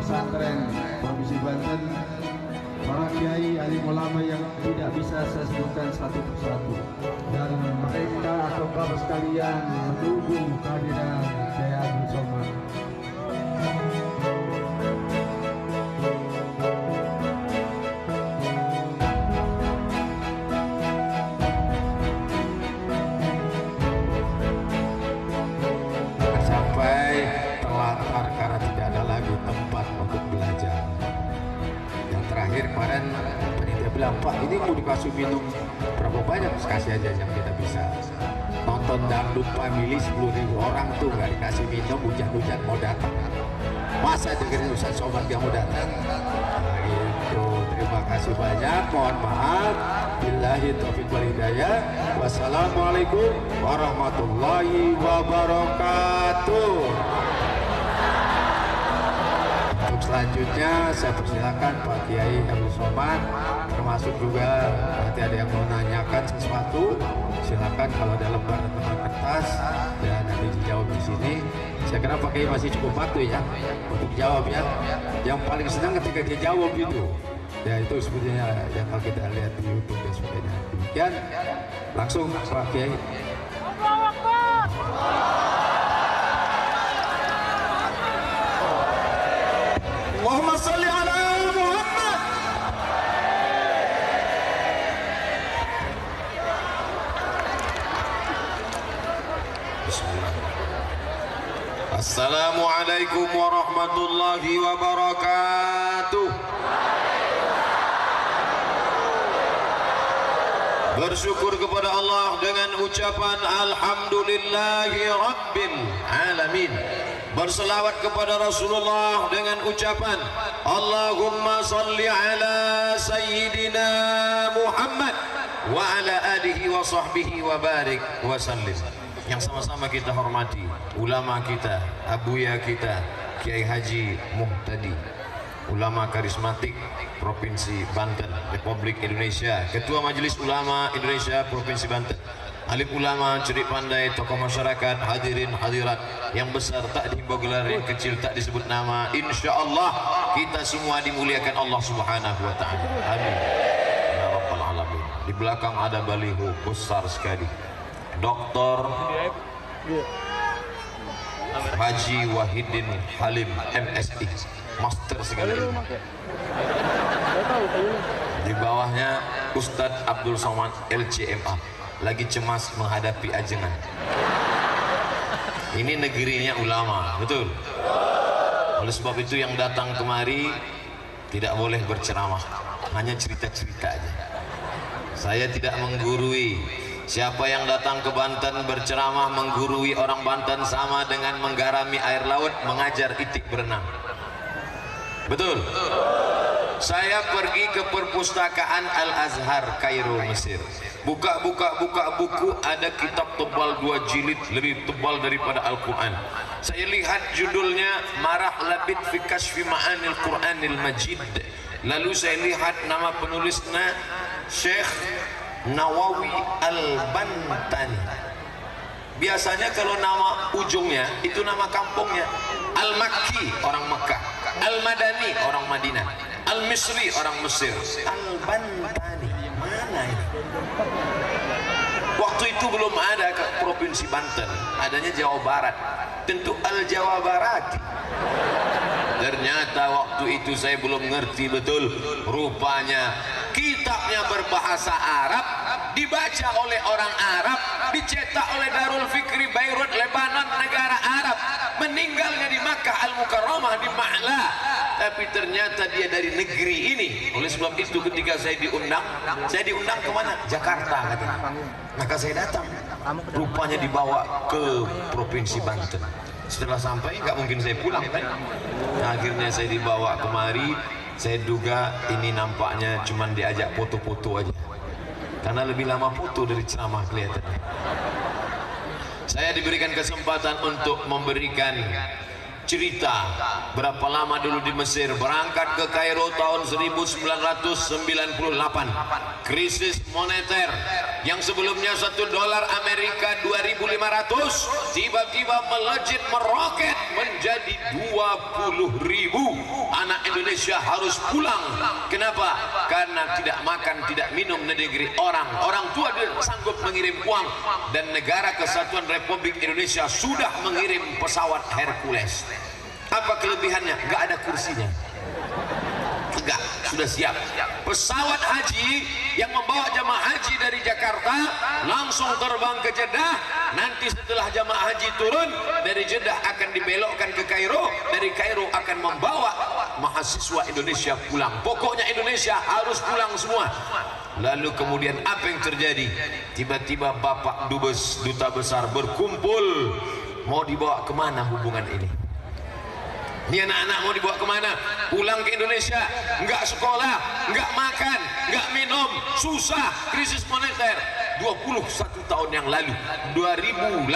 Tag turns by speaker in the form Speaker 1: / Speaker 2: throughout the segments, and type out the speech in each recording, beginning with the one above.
Speaker 1: Pesantren Provinsi Banten, para kiai alim ulama yang tidak bisa saya sebutkan satu persatu, dan mereka atau kamu sekalian menunggu kehadiran Kiai Abdul Somad.
Speaker 2: Sampai telat karena tidak ada lagi tempat untuk belajar. Yang terakhir kemarin panitia bilang, Pak, ini mau dikasih minum berapa banyak? Kasih aja yang kita bisa. Nonton dangdut family 10.000 orang tuh nggak dikasih minum, hujan-hujan mau datang. Masa dengerin Ustaz Somad yang mau datang? Nah, gitu. Terima kasih banyak. Mohon maaf. Billahi taufiq wal hidayah. Wassalamualaikum warahmatullahi wabarakatuh. Untuk selanjutnya saya persilakan Pak Kiai Abdul Somad, termasuk juga nanti ada yang mau nanyakan sesuatu, silakan kalau ada lembar atau kertas dan nanti dijawab di sini. Saya kira Pak Kiai masih cukup waktu ya untuk jawab ya. Yang paling senang ketika dia jawab itu. Ya itu sebetulnya yang kalau kita lihat di YouTube dan sebagainya. Demikian langsung Pak Kiai. Allahumma sholli ala Muhammad. Bismillah. Assalamualaikum warahmatullahi wabarakatuh. Bersyukur kepada Allah dengan ucapan Alhamdulillahi Rabbil Alamin. Berselawat kepada Rasulullah dengan ucapan Allahumma salli ala Sayyidina Muhammad wa ala alihi wa sahbihi wa barik wa sallim. Yang sama-sama kita hormati ulama kita, abuya kita, Kiai Haji Muhtadi, ulama karismatik Provinsi Banten, Republik Indonesia, Ketua Majelis Ulama Indonesia Provinsi Banten, alim ulama, cerik pandai, tokoh masyarakat, hadirin hadirat yang besar tak dihimbau gelar, yang kecil tak disebut nama. Insya Allah kita semua dimuliakan Allah Subhanahu wa Ta'ala. Amin ya Rabbal Alamin. Di belakang ada baliho besar sekali, Dr. Haji Wahidin Halim MSI, master segala ilmu. Di bawahnya Ustadz Abdul Somad LCMA, lagi cemas menghadapi ajengan. Ini negerinya ulama, betul? Oleh sebab itu yang datang kemari tidak boleh berceramah, hanya cerita-cerita aja. Saya tidak menggurui. Siapa yang datang ke Banten berceramah menggurui orang Banten sama dengan menggarami air laut mengajar itik berenang. Betul? Saya pergi ke perpustakaan Al-Azhar Kairo, Mesir. Buka buku, ada kitab tebal 2 jilid, lebih tebal daripada Al-Quran. Saya lihat judulnya Marah Labid fi Kashfi Ma'anil Quranil Majid. Lalu saya lihat nama penulisnya Syekh Nawawi Al-Bantani. Biasanya kalau nama ujungnya itu nama kampungnya. Al-Makki orang Mekah, Al-Madani orang Madinah, Al-Misri orang Mesir. Al-Bantani mana ini? Waktu itu belum ada ke Provinsi Banten, adanya Jawa Barat. Tentu Al-Jawa Barat. Ternyata waktu itu saya belum ngerti betul. Rupanya kitabnya berbahasa Arab, dibaca oleh orang Arab, dicetak oleh Darul Fikri Beirut, Lebanon, negara Arab, meninggalnya di Makkah Al-Mukarramah di Ma'la, tapi ternyata dia dari negeri ini. Oleh sebab itu ketika saya diundang kemana? Jakarta katanya. Maka saya datang, rupanya dibawa ke Provinsi Banten. Setelah sampai nggak mungkin saya pulang kan, akhirnya saya dibawa kemari. Saya duga ini nampaknya cuman diajak foto-foto aja, karena lebih lama foto dari ceramah kelihatannya. Saya diberikan kesempatan untuk memberikan cerita berapa lama dulu di Mesir. Berangkat ke Kairo tahun 1998, krisis moneter yang sebelumnya $1 Amerika 2.500 tiba-tiba melejit meroket menjadi 20.000. Anak Indonesia harus pulang. Kenapa? Karena tidak makan tidak minum di negeri orang tua dia sanggup mengirim uang, dan Negara Kesatuan Republik Indonesia sudah mengirim pesawat Hercules. Apa kelebihannya? Gak ada kursinya. Enggak, sudah siap. Pesawat haji yang membawa jamaah haji dari Jakarta langsung terbang ke Jeddah. Nanti setelah jamaah haji turun dari Jeddah akan dibelokkan ke Kairo. Dari Kairo akan membawa mahasiswa Indonesia pulang. Pokoknya Indonesia harus pulang semua. Lalu kemudian apa yang terjadi? Tiba-tiba Bapak Dubes Duta Besar berkumpul. Mau dibawa kemana hubungan ini? Ini anak-anak mau dibawa kemana? Pulang ke Indonesia, nggak sekolah, nggak makan, nggak minum, susah, krisis moneter. 21 tahun yang lalu, 2018,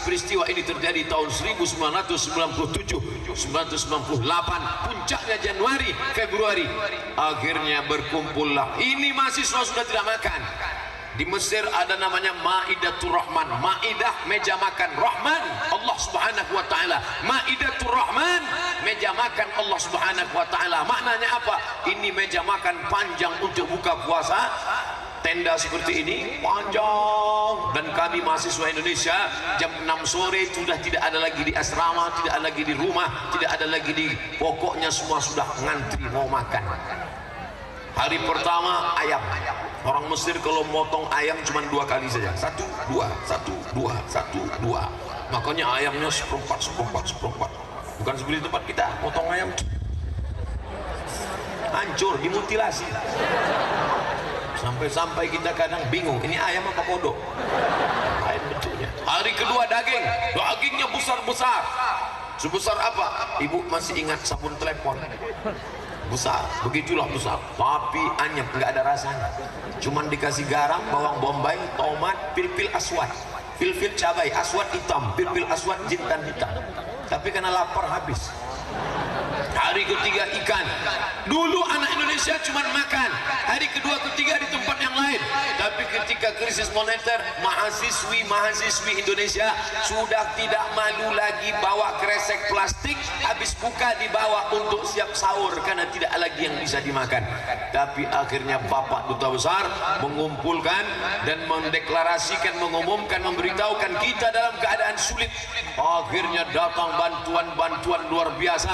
Speaker 2: peristiwa ini terjadi tahun 1997, 1998, puncaknya Januari, Februari. Akhirnya berkumpullah. Ini mahasiswa sudah tidak makan. Di Mesir ada namanya Maidatul Rahman. Maidah, meja makan. Rahman, Allah Subhanahu wa taala. Maidatul Rahman, meja makan Allah Subhanahu wa taala. Maknanya apa? Ini meja makan panjang untuk buka puasa. Tenda seperti ini panjang, dan kami mahasiswa Indonesia jam 6 sore sudah tidak ada lagi di asrama, tidak ada lagi di rumah, tidak ada lagi di, pokoknya semua sudah ngantri mau makan. Hari pertama ayam. Orang Mesir kalau motong ayam cuma 2 kali saja. 1, 2, 1, 2, 1, 2. Makanya ayamnya seperempat. Bukan seperti tempat kita potong ayam hancur, dimutilasi. Sampai kita kadang bingung, ini ayam apa kodok? Ayam betulnya. Hari kedua dagingnya besar. Sebesar apa? Ibu masih ingat sabun telepon? Besar, begitulah besar, tapi anyep, nggak ada rasanya. Cuman dikasih garam, bawang bombay, tomat, pil-pil aswad, pil-pil cabai, aswad hitam, pil-pil aswad jintan hitam. Tapi karena lapar habis. Hari ketiga ikan. Dulu anak Indonesia cuma makan. Hari kedua ketiga di tempat yang lain. Tapi ketika krisis moneter, mahasiswi Indonesia sudah tidak malu lagi bawa kresek plastik, habis buka dibawa untuk siap sahur karena tidak lagi yang bisa dimakan. Tapi akhirnya Bapak Duta Besar mengumpulkan dan mendeklarasikan, mengumumkan, memberitahukan kita dalam keadaan sulit. Akhirnya datang bantuan luar biasa.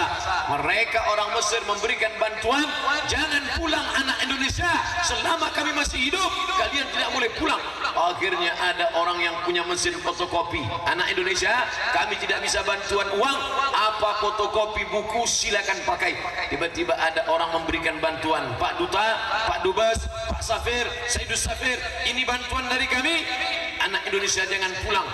Speaker 2: Mereka orang Mesir memberikan bantuan, jangan pulang anak Indonesia selama kami masih hidup, kalian tidak boleh pulang. Akhirnya ada orang yang punya mesin fotokopi. Anak Indonesia, kami tidak bisa bantuan uang, apa fotokopi buku silakan pakai. Tiba-tiba ada orang memberikan bantuan. Pak Duta, Pak Dubes, Pak Safir, Sayyidus Safir, ini bantuan dari kami. Anak Indonesia jangan pulang.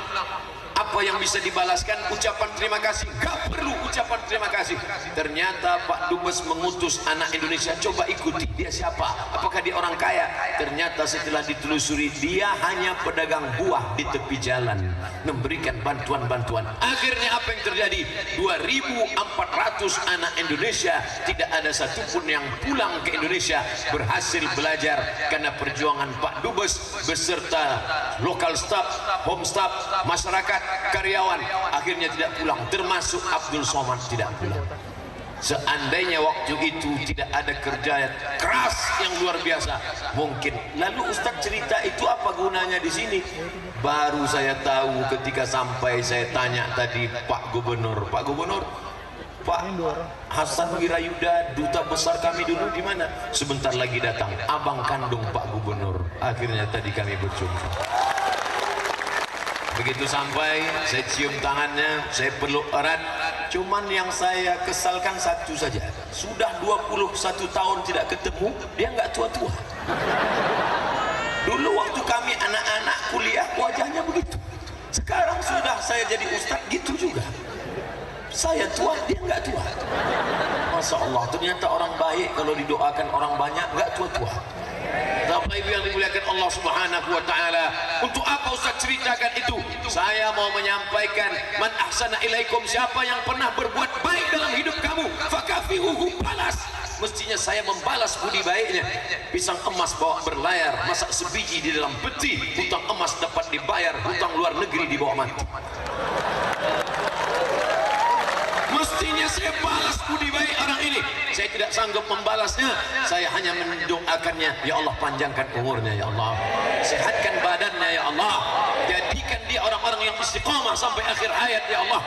Speaker 2: Apa yang bisa dibalaskan? Ucapan terima kasih. Gak perlu ucapan terima kasih. Ternyata Pak Dubes mengutus anak Indonesia, coba ikuti dia siapa, apakah dia orang kaya. Ternyata setelah ditelusuri, dia hanya pedagang buah di tepi jalan, memberikan bantuan-bantuan. Akhirnya apa yang terjadi? 2.400 anak Indonesia, tidak ada satupun yang pulang ke Indonesia berhasil belajar karena perjuangan Pak Dubes beserta lokal staff, home staff, masyarakat, karyawan. Akhirnya tidak pulang, termasuk Abdul Somad tidak pulang. Seandainya waktu itu tidak ada kerja keras yang luar biasa, mungkin. Lalu Ustaz cerita itu apa gunanya di sini? Baru saya tahu ketika sampai saya tanya tadi Pak Gubernur, Pak Hasan Wirayuda, duta besar kami dulu di mana? Sebentar lagi datang, abang kandung Pak Gubernur. Akhirnya tadi kami berjumpa. Begitu sampai, saya cium tangannya, saya peluk erat. Cuman yang saya kesalkan satu saja, sudah 21 tahun tidak ketemu, dia nggak tua-tua. Dulu waktu kami anak-anak kuliah, wajahnya begitu. Sekarang sudah saya jadi ustadz, gitu juga. Saya tua, dia nggak tua. Masya Allah, ternyata orang baik kalau didoakan orang banyak nggak tua-tua. Bapak Ibu yang dimuliakan Allah Subhanahu wa taala, untuk apa Ustaz ceritakan itu? Saya mau menyampaikan, man ahsana ilaikum, siapa yang pernah berbuat baik dalam hidup kamu, fakafihuhu, balas. Mestinya saya membalas budi baiknya. Pisang emas bawa berlayar, masak sebiji di dalam peti, hutang emas dapat dibayar, hutang luar negeri dibawa mati. Mestinya saya balas budi baik orang ini. Saya tidak sanggup membalasnya, saya hanya mendoakannya, ya Allah panjangkan umurnya, ya Allah sehatkan badannya, ya Allah jadikan dia orang-orang yang istiqamah sampai akhir hayat, ya Allah.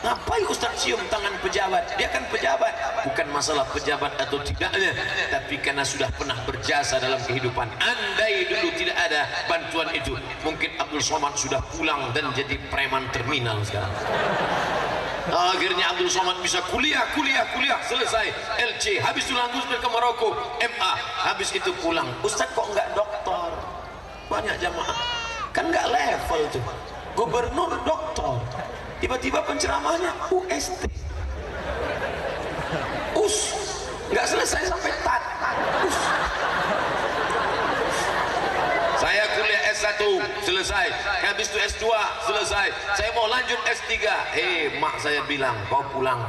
Speaker 2: Ngapain Ustaz cium tangan pejabat? Dia kan pejabat, bukan masalah pejabat atau tidaknya, tapi karena sudah pernah berjasa dalam kehidupan. Andai dulu tidak ada bantuan itu, mungkin Abdul Somad sudah pulang dan jadi preman terminal sekarang. Akhirnya Abdul Somad bisa kuliah, selesai LC, habis itu lanjut ke Maroko, MA, habis itu pulang. Ustaz kok enggak doktor? Banyak jamaah kan enggak level tuh, gubernur doktor, tiba-tiba penceramahnya UST, enggak selesai sampai tat. Saya kuliah S1 selesai, habis itu S2 selesai, saya mau lanjut S3. Mak saya bilang, kau pulang.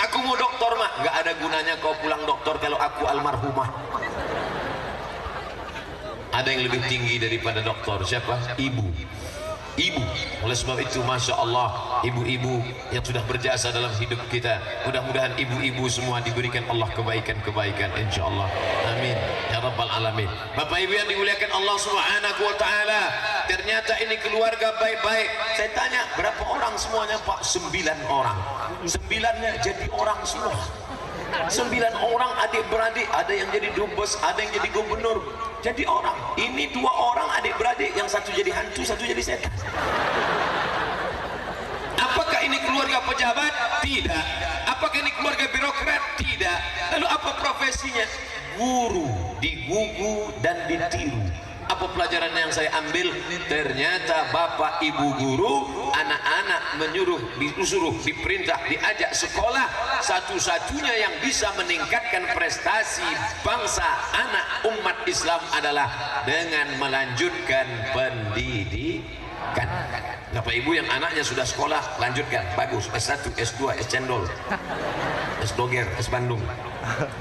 Speaker 2: Aku mau doktor, mak. Nggak ada gunanya kau pulang doktor kalau aku almarhumah. Ada yang lebih tinggi daripada doktor, siapa? Ibu. Oleh sebab itu, Masya Allah, ibu-ibu yang sudah berjasa dalam hidup kita, mudah-mudahan ibu-ibu semua diberikan Allah kebaikan-kebaikan, insya Allah, amin ya rabbal alamin. Bapak Ibu yang dimuliakan Allah Subhanahu wa taala, ternyata ini keluarga baik-baik. Saya tanya, berapa orang semuanya, Pak? 9 orang. 9-nya jadi orang semua. 9 orang adik-beradik, ada yang jadi dubes, ada yang jadi gubernur, jadi orang. Ini 2 orang adik-beradik, yang satu jadi hantu, satu jadi setan. Apakah ini keluarga pejabat? Tidak. Apakah ini keluarga birokrat? Tidak. Lalu apa profesinya? Guru, digugu dan ditiru. Apa pelajaran yang saya ambil? Ternyata bapak ibu guru, anak-anak disuruh, diperintah, diajak sekolah. Satu-satunya yang bisa meningkatkan prestasi bangsa, anak umat Islam adalah dengan melanjutkan pendidikan. Bapak ibu yang anaknya sudah sekolah, lanjutkan, bagus, S1, S2, S cendol, S doger, S Bandung.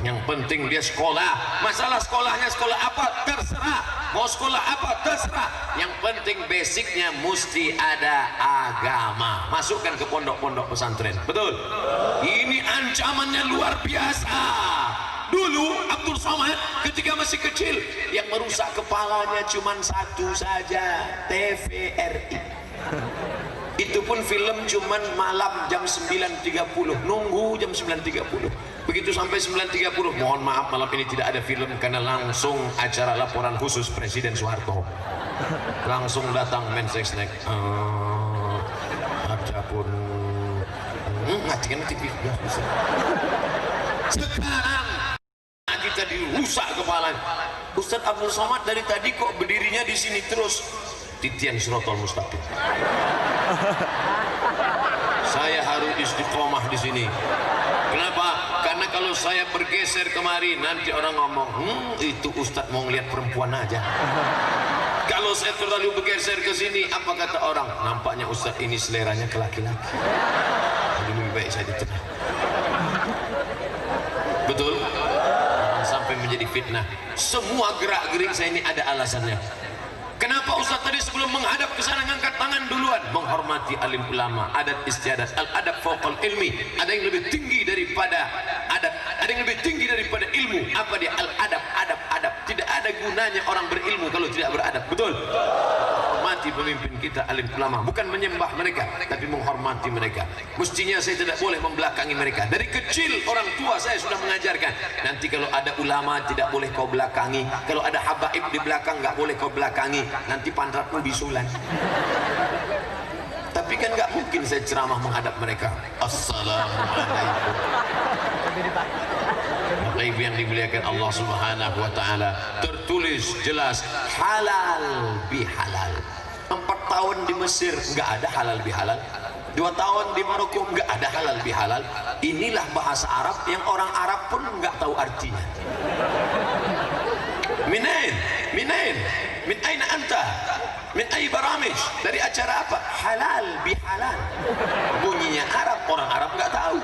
Speaker 2: Yang penting dia sekolah. Masalah sekolahnya sekolah apa terserah, mau sekolah apa terserah, yang penting basicnya mesti ada agama. Masukkan ke pondok-pondok pesantren, betul? Ini ancamannya luar biasa. Dulu Abdul Somad ketika masih kecil, yang merusak kepalanya cuma satu saja, TVRI. Itu pun film cuman malam jam 9.30, nunggu jam 9.30. Begitu sampai 9.30, mohon maaf malam ini tidak ada film karena langsung acara laporan khusus Presiden Soeharto. Langsung datang Mensesnek. Adapun ngatikan TV. Sekarang kita dirusak kepala. Ustaz Abdul Somad dari tadi kok berdirinya di sini terus? Titian Sirotol Mustaqim. Saya harus istiqomah di sini. Kenapa? Karena kalau saya bergeser kemari, nanti orang ngomong, itu Ustadz mau ngeliat perempuan aja. Kalau saya terlalu bergeser ke sini, apa kata orang? Nampaknya Ustadz ini seleranya ke laki-laki. Jadi lebih baik saya di tengah. Betul? Sampai menjadi fitnah. Semua gerak-gerik saya ini ada alasannya. Kenapa Ustaz tadi sebelum menghadap ke sana ngangkat tangan duluan? Menghormati alim ulama, adat istiadat, al-adab fauqal ilmi. Ada yang lebih tinggi daripada adat, ada yang lebih tinggi daripada ilmu. Apa dia? Al-adab, adab. Tidak ada gunanya orang berilmu kalau tidak beradab. Betul? Hormati menghormati pemimpin kita alim ulama, bukan menyembah mereka tapi menghormati mereka. Mestinya saya tidak boleh membelakangi mereka. Dari kecil orang tua saya sudah mengajarkan, nanti kalau ada ulama tidak boleh kau belakangi, kalau ada habaib di belakang nggak boleh kau belakangi, nanti pantatmu bisulan. Tapi kan nggak mungkin saya ceramah menghadap mereka. Assalamualaikum. Bapak Ibu yang dimuliakan Allah Subhanahu wa taala, tertulis jelas halal bihalal. 4 tahun di Mesir nggak ada halal bihalal. 2 tahun di Maroko nggak ada halal bihalal. Inilah bahasa Arab yang orang Arab pun nggak tahu artinya. Minain, minain, min aina anta? Min ay baramij? Dari acara apa? Halal bihalal. Bunyinya Arab, orang Arab nggak tahu.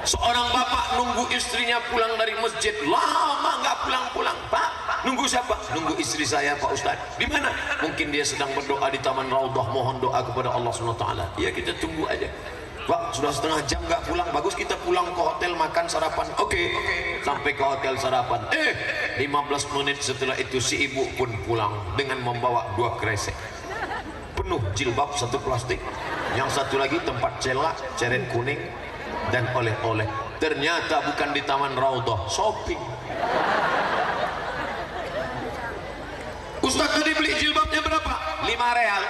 Speaker 2: Seorang bapak nunggu istrinya pulang dari masjid, lama nggak pulang-pulang. Pak, nunggu siapa? Nunggu istri saya, Pak Ustadz. Di mana? Mungkin dia sedang berdoa di Taman Raudhah, mohon doa kepada Allah SWT. Ya, kita tunggu aja. Pak, sudah setengah jam nggak pulang. Bagus, kita pulang ke hotel makan sarapan. Oke. Sampai ke hotel sarapan. 15 menit setelah itu si ibu pun pulang dengan membawa 2 kresek penuh jilbab, 1 plastik, yang satu lagi tempat celak, ceret kuning dan oleh-oleh. Ternyata bukan di Taman Raudhah, shopping. Ustaz tadi beli jilbabnya berapa? 5 real.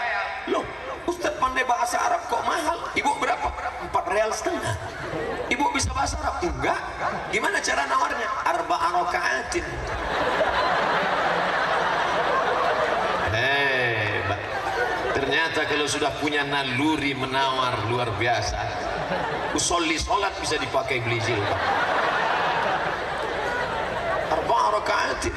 Speaker 2: Loh, Ustaz pandai bahasa Arab kok mahal? Ibu berapa? 4 real setengah. Ibu bisa bahasa Arab? Enggak. Gimana cara nawarnya? Arba'a raka'atin. Hebat. Ternyata kalau sudah punya naluri menawar luar biasa, usolli sholat bisa dipakai beli jilbab. Arba'a raka'atin.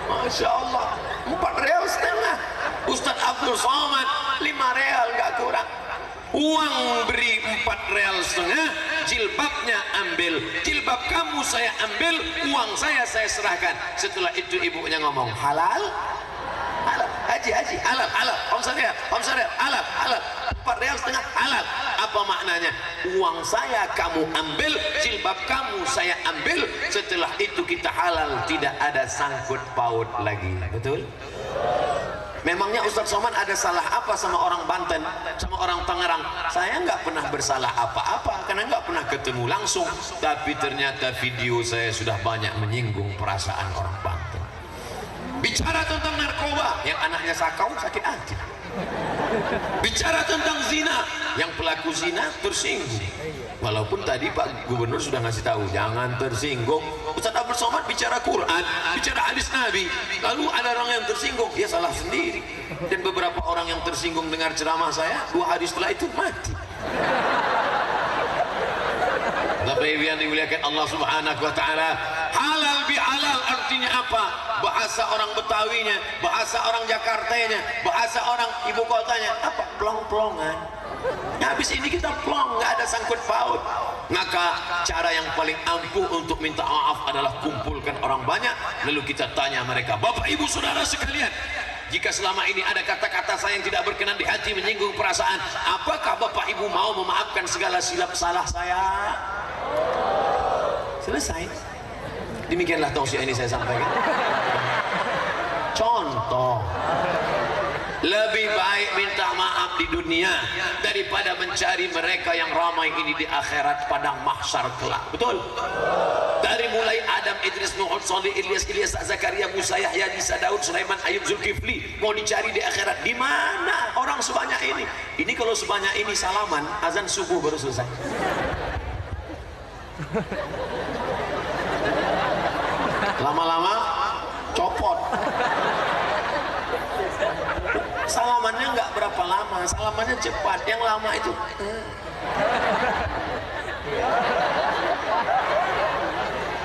Speaker 2: Masya Allah, 4 real setengah. Ustaz Abdul Somad 5 real nggak kurang. Uang beri 4 real setengah, jilbabnya ambil, jilbab kamu saya ambil, uang saya serahkan. Setelah itu ibunya ngomong halal, halal, haji, halal, halal, om saya, halal, halal, 4 real setengah, halal. Apa maknanya? Uang saya kamu ambil, jilbab kamu saya ambil. Setelah itu kita halal, tidak ada sangkut paut lagi. Betul? Memangnya Ustaz Somad ada salah apa sama orang Banten, sama orang Tangerang? Saya nggak pernah bersalah apa-apa karena nggak pernah ketemu langsung. Tapi ternyata video saya sudah banyak menyinggung perasaan orang Banten. Bicara tentang narkoba, yang anaknya sakau sakit hati. Bicara tentang zina, yang pelaku zina tersinggung. Walaupun tadi Pak Gubernur sudah ngasih tahu jangan tersinggung. Ustaz Abdul Somad bicara Quran, bicara hadis Nabi, lalu ada orang yang tersinggung, dia salah sendiri. Dan beberapa orang yang tersinggung dengar ceramah saya, 2 hari setelah itu mati. Bapak Ibu yang dimuliakan Allah Subhanahu wa taala, halal bihalal artinya apa? Bahasa orang Betawinya, bahasa orang Jakartanya, bahasa orang ibu kotanya apa? Plong-plongan. Habis ini kita plong, nggak ada sangkut paut. Maka cara yang paling ampuh untuk minta maaf adalah kumpulkan orang banyak, lalu kita tanya mereka, Bapak Ibu Saudara sekalian, jika selama ini ada kata-kata saya yang tidak berkenan di hati, menyinggung perasaan, apakah Bapak Ibu mau memaafkan segala silap salah saya? Selesai. Demikianlah tausiah ini saya sampaikan. Contoh, lebih baik minta maaf di dunia daripada mencari mereka yang ramai ini di akhirat padang mahsyar kelak. Betul? Dari mulai Adam, Idris, Nuh, Salih, Ilyas, Zakaria, Musa, Yahya, Isa, Daud, Sulaiman, Ayub, Zulkifli, mau dicari di akhirat. Di mana orang sebanyak ini? Ini kalau sebanyak ini salaman, azan subuh baru selesai. Lama-lama copot. Salamannya nggak berapa lama, salamannya cepat. Yang lama itu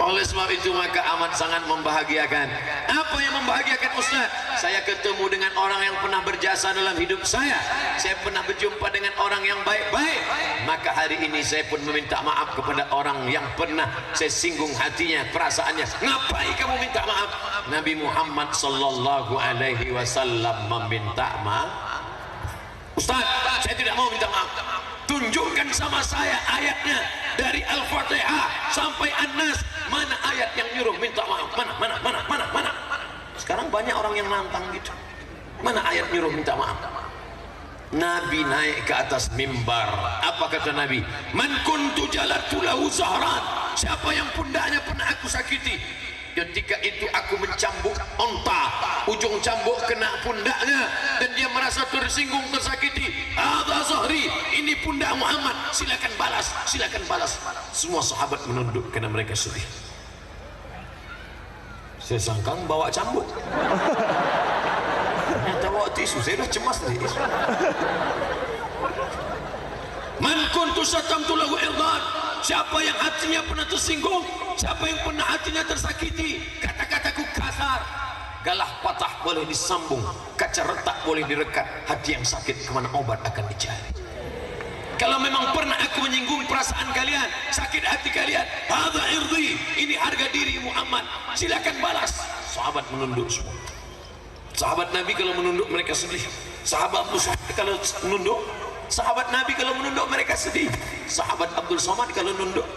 Speaker 2: oleh sebab itu maka amat sangat membahagiakan. Apa yang membahagiakan Ustaz? Saya ketemu dengan orang yang pernah berjasa dalam hidup saya. Saya pernah berjumpa dengan orang yang baik-baik. Maka hari ini saya pun meminta maaf kepada orang yang pernah saya singgung hatinya, perasaannya. Ngapain kamu minta maaf? Nabi Muhammad sallallahu alaihi wasallam meminta maaf. Ustaz, saya tidak mau minta maaf. Tunjukkan sama saya ayatnya dari Al-Fatihah sampai An-Nas. Mana ayat yang nyuruh minta maaf? Mana? Sekarang banyak orang yang nantang gitu. Mana ayat nyuruh minta maaf? Nabi naik ke atas mimbar. Apa kata Nabi? Man kuntu jalatu lahu zahran. Siapa yang pundaknya pernah aku sakiti, ketika itu aku mencambuk onta, ujung cambuk kena pundaknya, dan dia merasa tersinggung, tersakiti. Hadza zahri, ini pundak Muhammad, silakan balas, silakan balas. Semua sahabat menunduk karena mereka sedih. Saya sangka bawa cambuk, ternyata bawa tisu. Saya dah cemas tadi. Man kuntu satamtu lahu irdan. Siapa yang hatinya pernah tersinggung, siapa yang pernah hatinya tersakiti, kata-kataku kasar, galah patah boleh disambung, kaca retak boleh direkat, hati yang sakit kemana obat akan dicari. Kalau memang pernah aku menyinggung perasaan kalian, sakit hati kalian, hadza irdi, ini harga diri Muhammad, silakan balas. Sahabat menunduk semua. Sahabat Nabi kalau menunduk mereka sedih. Sahabat Abu Sufyan kalau menunduk, sahabat Nabi kalau menunduk mereka sedih. Sahabat Abdul Somad kalau nunduk,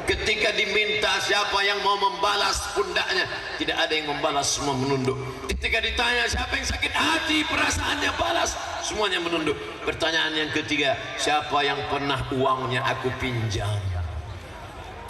Speaker 2: ketika diminta siapa yang mau membalas pundaknya, tidak ada yang membalas, semua menunduk. Ketika ditanya siapa yang sakit hati perasaannya balas, semuanya menunduk. Pertanyaan yang ketiga, siapa yang pernah uangnya aku pinjam?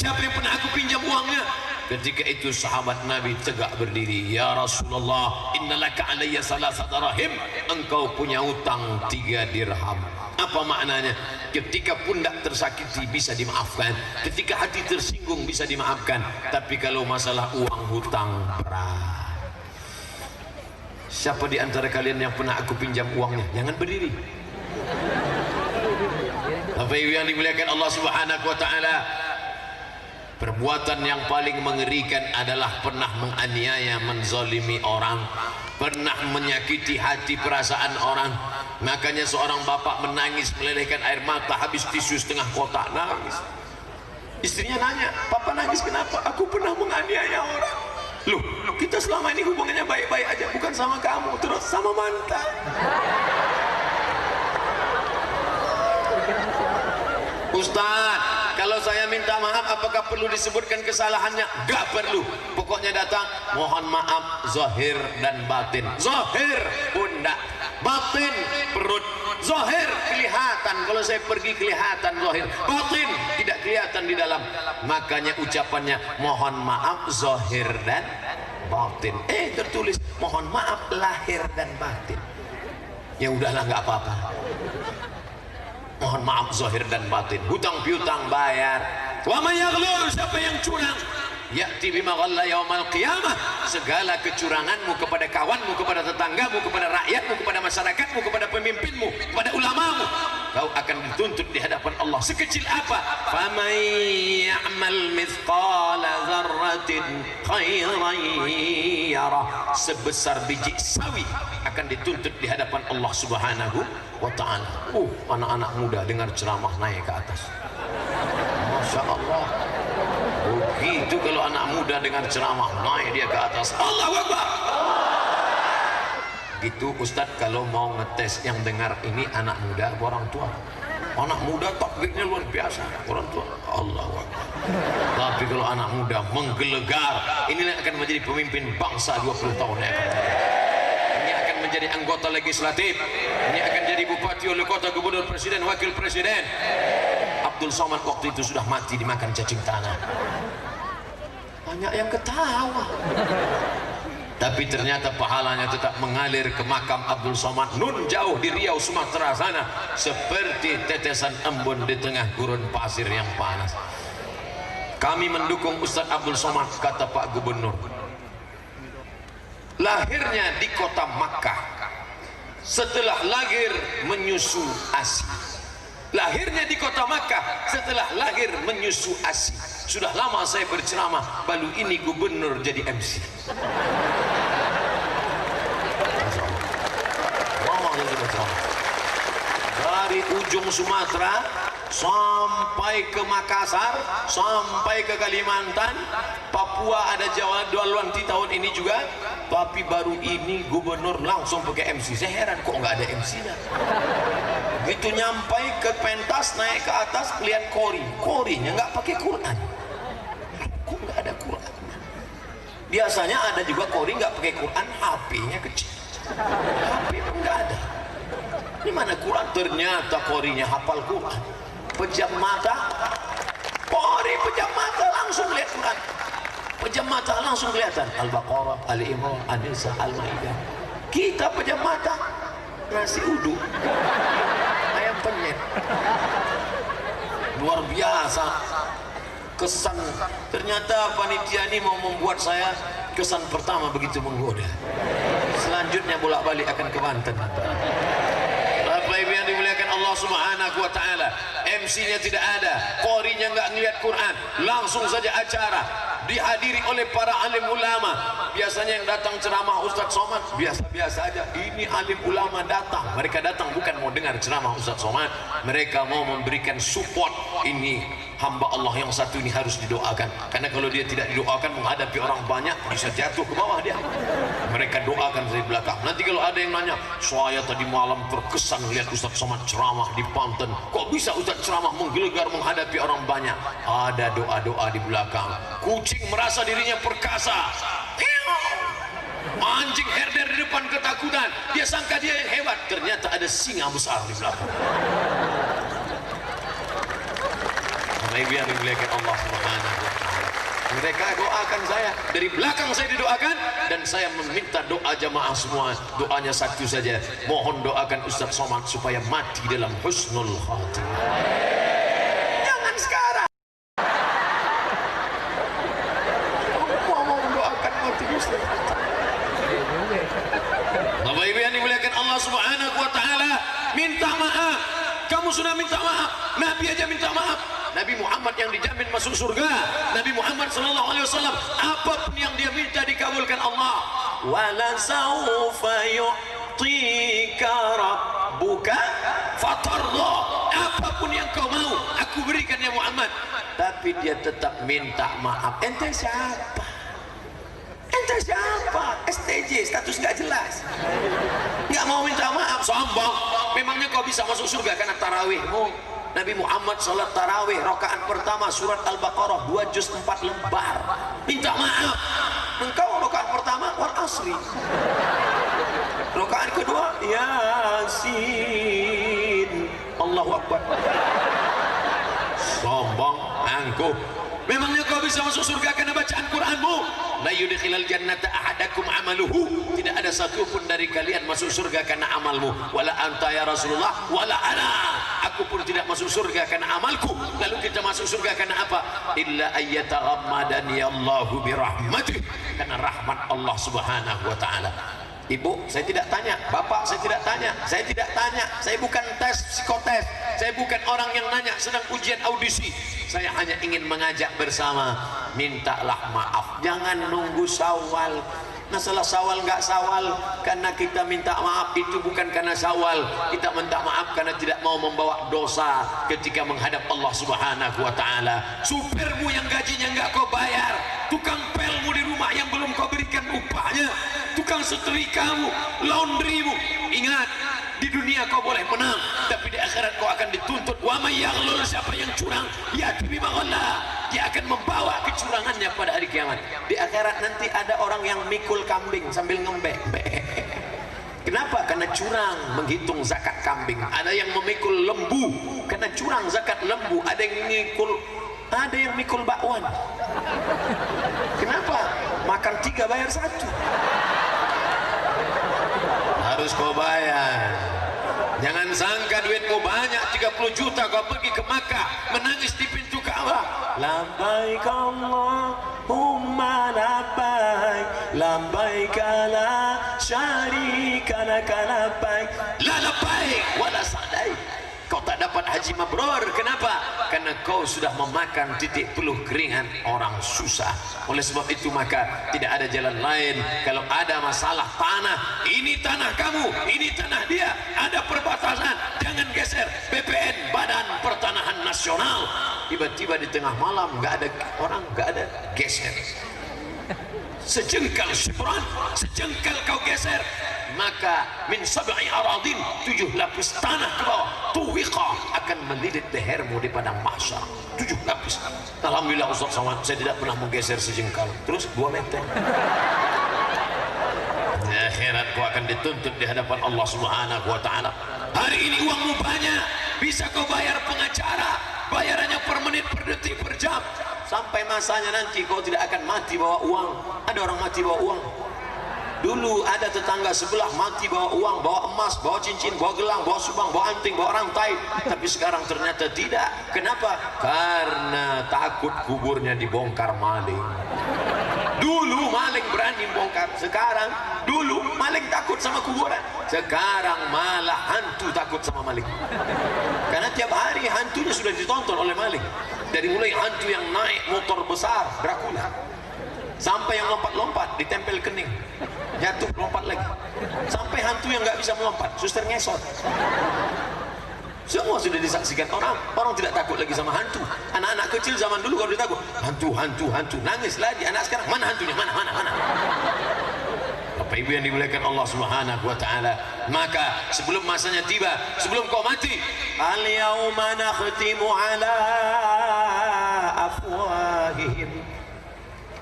Speaker 2: Siapa yang pernah aku pinjam uangnya? Ketika itu sahabat Nabi tegak berdiri. Ya Rasulullah, innalaka alayya salasata dirham. Engkau punya utang 3 dirham. Apa maknanya? Ketika pundak tersakiti bisa dimaafkan, ketika hati tersinggung bisa dimaafkan, tapi kalau masalah uang hutang berat. Siapa di antara kalian yang pernah aku pinjam uangnya? Jangan berdiri. Bapak Ibu yang dimuliakan Allah Subhanahu wa taala, perbuatan yang paling mengerikan adalah pernah menganiaya, menzalimi orang, pernah menyakiti hati perasaan orang. Makanya seorang bapak menangis melelehkan air mata, habis tisu setengah kotak, nangis. Istrinya nanya, "Papa nangis kenapa?" "Aku pernah menganiaya orang." "Loh, kita selama ini hubungannya baik-baik aja, bukan sama kamu, terus sama mantan." "Ustaz, kalau saya minta maaf apakah perlu disebutkan kesalahannya?" "Gak perlu, pokoknya datang mohon maaf zahir dan batin." Zahir pundak, batin perut. Zahir kelihatan, kalau saya pergi kelihatan zahir, batin tidak kelihatan di dalam. Makanya ucapannya mohon maaf zahir dan batin. Tertulis mohon maaf lahir dan batin. Ya udahlah, nggak apa-apa. Mohon maaf zahir dan batin. Hutang piutang bayar. Wa may yaghlul, siapa yang curang, ya'ti bima ghalla yaumal qiyamah. Segala kecuranganmu kepada kawanmu, kepada tetanggamu, kepada rakyatmu, kepada masyarakatmu, kepada pemimpinmu, kepada ulamamu, kau akan dituntut di hadapan Allah. Sekecil apa? Faman ya'mal mithqala dzarratin khairan yarah. Sebesar biji sawi akan dituntut di hadapan Allah Subhanahu wa ta'ala. Anak-anak muda dengar ceramah naik ke atas. Masya Allah. Begitu kalau anak muda dengar ceramah naik dia ke atas. Allahu Akbar. Gitu Ustadz kalau mau ngetes yang dengar ini anak muda atau orang tua. Anak muda takbirnya luar biasa, orang tua Allahu Akbar. Tapi kalau anak muda menggelegar, inilah akan menjadi pemimpin bangsa 20 tahun yang akan datang. Ini akan menjadi anggota legislatif, ini akan jadi bupati, wali kota, gubernur, presiden, wakil presiden. Abdul Somad waktu itu sudah mati dimakan cacing tanah. Banyak yang ketawa, tapi ternyata pahalanya tetap mengalir ke makam Abdul Somad nun jauh di Riau, Sumatera sana, seperti tetesan embun di tengah gurun pasir yang panas. Kami mendukung Ustadz Abdul Somad, kata Pak Gubernur. Lahirnya di kota Makkah, setelah lahir menyusu ASI. Lahirnya di kota Makkah, setelah lahir menyusu ASI. Sudah lama saya berceramah, baru ini gubernur jadi MC. Dari ujung Sumatera sampai ke Makassar, sampai ke Kalimantan, Papua ada jadwalan di tahun ini juga, tapi baru ini gubernur langsung pakai MC. Saya heran kok nggak ada MC-nya. Begitu nyampai ke pentas, naik ke atas, lihat korinya nggak pakai Quran. Kok nggak ada Quran? Biasanya ada juga kori nggak pakai Quran, HP-nya kecil. HP pun nggak ada. Ini mana Quran? Ternyata korinya hafal Quran. Pejam mata, kori pejam mata langsung lihat Quran. Pejam mata langsung kelihatan Al-Baqarah, Ali Imran, An-Nisa, Al-Maidah. Kita pejam mata nasi uduk, ayam penyet. Luar biasa kesan. Ternyata panitia ini mau membuat saya kesan pertama begitu menggoda. Selanjutnya bolak-balik akan ke Banten. Bapak Ibu yang dimuliakan Allah Subhanahu wa taala, MC-nya tidak ada, qorinya nggak ngelihat Quran, langsung saja acara dihadiri oleh para alim ulama. Biasanya yang datang ceramah Ustadz Somad biasa-biasa aja. Ini alim ulama datang, mereka datang bukan mau dengar ceramah Ustadz Somad, mereka mau memberikan support. Ini hamba Allah yang satu ini harus didoakan, karena kalau dia tidak didoakan menghadapi orang banyak bisa jatuh ke bawah dia. Mereka doakan dari belakang. Nanti kalau ada yang nanya, saya tadi malam terkesan lihat Ustadz Somad ceramah di Banten, kok bisa Ustadz ceramah menggelegar menghadapi orang banyak? Ada doa-doa di belakang. Kucing merasa dirinya perkasa, anjing herder di depan ketakutan, dia sangka dia yang hebat, ternyata ada singa besar di belakang. Bapak Ibu yang dimuliakan Allah Subhanahu wa taala, mereka doakan saya, dari belakang saya didoakan, dan saya meminta doa jamaah semua. Doanya satu saja, mohon doakan Ustadz Somad supaya mati dalam husnul khatimah. Jangan sekarang mau mendoakan mati Ustadz. Bapak Ibu yang dimuliakan Allah Subhanahu wa taala, minta maaf. Kamu sudah minta maaf, Nabi aja minta maaf. Nabi Muhammad yang dijamin masuk surga, Nabi Muhammad sallallahu alaihi wasallam, apapun yang dia minta dikabulkan Allah. Wala saufa yu'tika rabbuka fatarda. Apapun yang kau mau, aku berikan ya Muhammad. Tapi dia tetap minta maaf. Ente siapa? Ente siapa? STJ, status nggak jelas. Nggak mau minta maaf, sombong. Memangnya kau bisa masuk surga karena tarawihmu? Nabi Muhammad salat tarawih rakaat pertama surat Al-Baqarah 2 juz 4 lembar. Minta maaf. Engkau rakaat pertama wal asri. Rakaat kedua Yasin. Allahu Akbar. Sombong, angkuh. Memangnya kau bisa masuk surga karena bacaan Quranmu? La yudkhilal jannata ahadakum amaluhu. Tidak ada satupun dari kalian masuk surga karena amalmu. Wala anta ya Rasulullah, wala ana. Aku pun tidak masuk surga karena amalku. Lalu kita masuk surga karena apa? Illa ayyataghammadani Allahu birahmatih. Karena rahmat Allah Subhanahu wa taala. Ibu, saya tidak tanya. Bapak, saya tidak tanya. Saya tidak tanya. Saya bukan tes psikotes. Saya bukan orang yang nanya sedang ujian audisi. Saya hanya ingin mengajak bersama, mintalah maaf. Jangan nunggu Syawal. Masalah Syawal nggak Syawal karena kita minta maaf itu bukan karena Syawal. Kita minta maaf karena tidak mau membawa dosa ketika menghadap Allah Subhanahu wa taala. Supirmu yang gajinya nggak kau bayar, tukang pelmu di rumah yang belum kau berikan upahnya, tukang setrikamu, laundrymu. Ingat, di dunia kau boleh menang, tapi di akhirat kau akan dituntut. Wa may yaghlul, siapa yang curang, ya'ti bima ghalla, dia akan membawa kecurangannya pada hari kiamat. Di akhirat nanti ada orang yang mikul kambing sambil ngembek. Kenapa? Karena curang menghitung zakat kambing. Ada yang memikul lembu karena curang zakat lembu. Ada yang mikul bakwan. Kenapa? Makan 3 bayar 1. Harus kau bayar. Jangan sangka duitmu banyak 30 juta kau pergi ke Makkah menangis di pintu Ka'bah. Labbaik Allahumma labbaik, labbaik la syarika laka labbaik, la labbaik wala sa'daik. Kau tak dapat haji mabrur. Kenapa? Karena kau sudah memakan titik peluh keringat orang susah. Oleh sebab itu maka tidak ada jalan lain. Kalau ada masalah tanah, ini tanah kamu, ini tanah dia, ada perbatasan, jangan geser. BPN, Badan Pertanahan Nasional, tiba-tiba di tengah malam nggak ada orang, nggak ada, geser. Sejengkal syibran, sejengkal kau geser, maka min sab'i aradin 7 lapis tanah ke bawah tuwiqa akan melilit lehermu di padang mahsyar. 7 lapis. Alhamdulillah Ustaz Somad, saya tidak pernah menggeser sejengkal. Terus 2 meter. Di akhirat kau akan dituntut di hadapan Allah Subhanahu wa taala. Hari ini uangmu banyak, bisa kau bayar pengacara, bayarannya per menit, per detik, per jam. Sampai masanya nanti kau tidak akan mati bawa uang. Ada orang mati bawa uang. Dulu ada tetangga sebelah mati bawa uang, bawa emas, bawa cincin, bawa gelang, bawa subang, bawa anting, bawa rantai. Tapi sekarang ternyata tidak. Kenapa? Karena takut kuburnya dibongkar maling. Dulu maling berani bongkar, sekarang dulu maling takut sama kuburan, sekarang malah hantu takut sama maling. Karena tiap hari hantunya sudah ditonton oleh maling. Dari mulai hantu yang naik motor besar Dracula, sampai yang lompat-lompat ditempel kening, jatuh lompat lagi, sampai hantu yang nggak bisa melompat, suster ngesot. Semua sudah disaksikan orang. Orang tidak takut lagi sama hantu. Anak-anak kecil zaman dulu kalau ditakut hantu, nangis lagi. Anak sekarang mana hantunya, mana. Bapak Ibu yang dimuliakan Allah Subhanahu wa taala, maka sebelum masanya tiba, sebelum kau mati, al-yauma nakhtimu ala afwahihim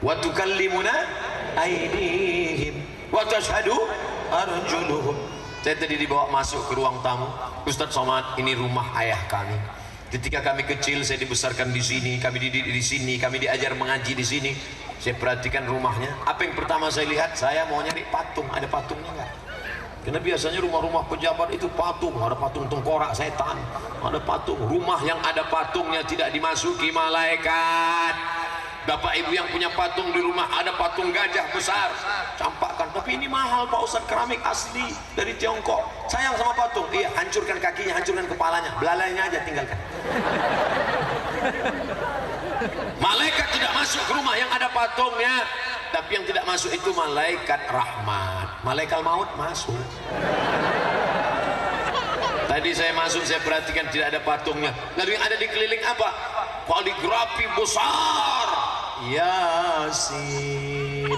Speaker 2: wa tukallimuna aydihim wa tashhadu arjuluhum. Saya tadi dibawa masuk ke ruang tamu. Ustaz Somad, ini rumah ayah kami. Ketika kami kecil, saya dibesarkan di sini, kami dididik di sini, kami diajar mengaji di sini. Saya perhatikan rumahnya. Apa yang pertama saya lihat? Saya mau nyari patung. Ada patungnya nggak? Karena biasanya rumah-rumah pejabat itu patung. Ada patung tengkorak setan, ada patung. Rumah yang ada patungnya tidak dimasuki malaikat. Bapak Ibu yang punya patung di rumah, ada patung gajah besar, campakkan. Tapi ini mahal Pak Ustaz, keramik asli dari Tiongkok. Sayang sama patung. Iya, hancurkan kakinya, hancurkan kepalanya, belalainya aja tinggalkan. Malaikat tidak masuk ke rumah yang ada patungnya. Tapi yang tidak masuk itu malaikat rahmat. Malaikat maut masuk. Tadi saya masuk, saya perhatikan tidak ada patungnya. Lalu yang ada di keliling apa? Kaligrafi besar, Yasin.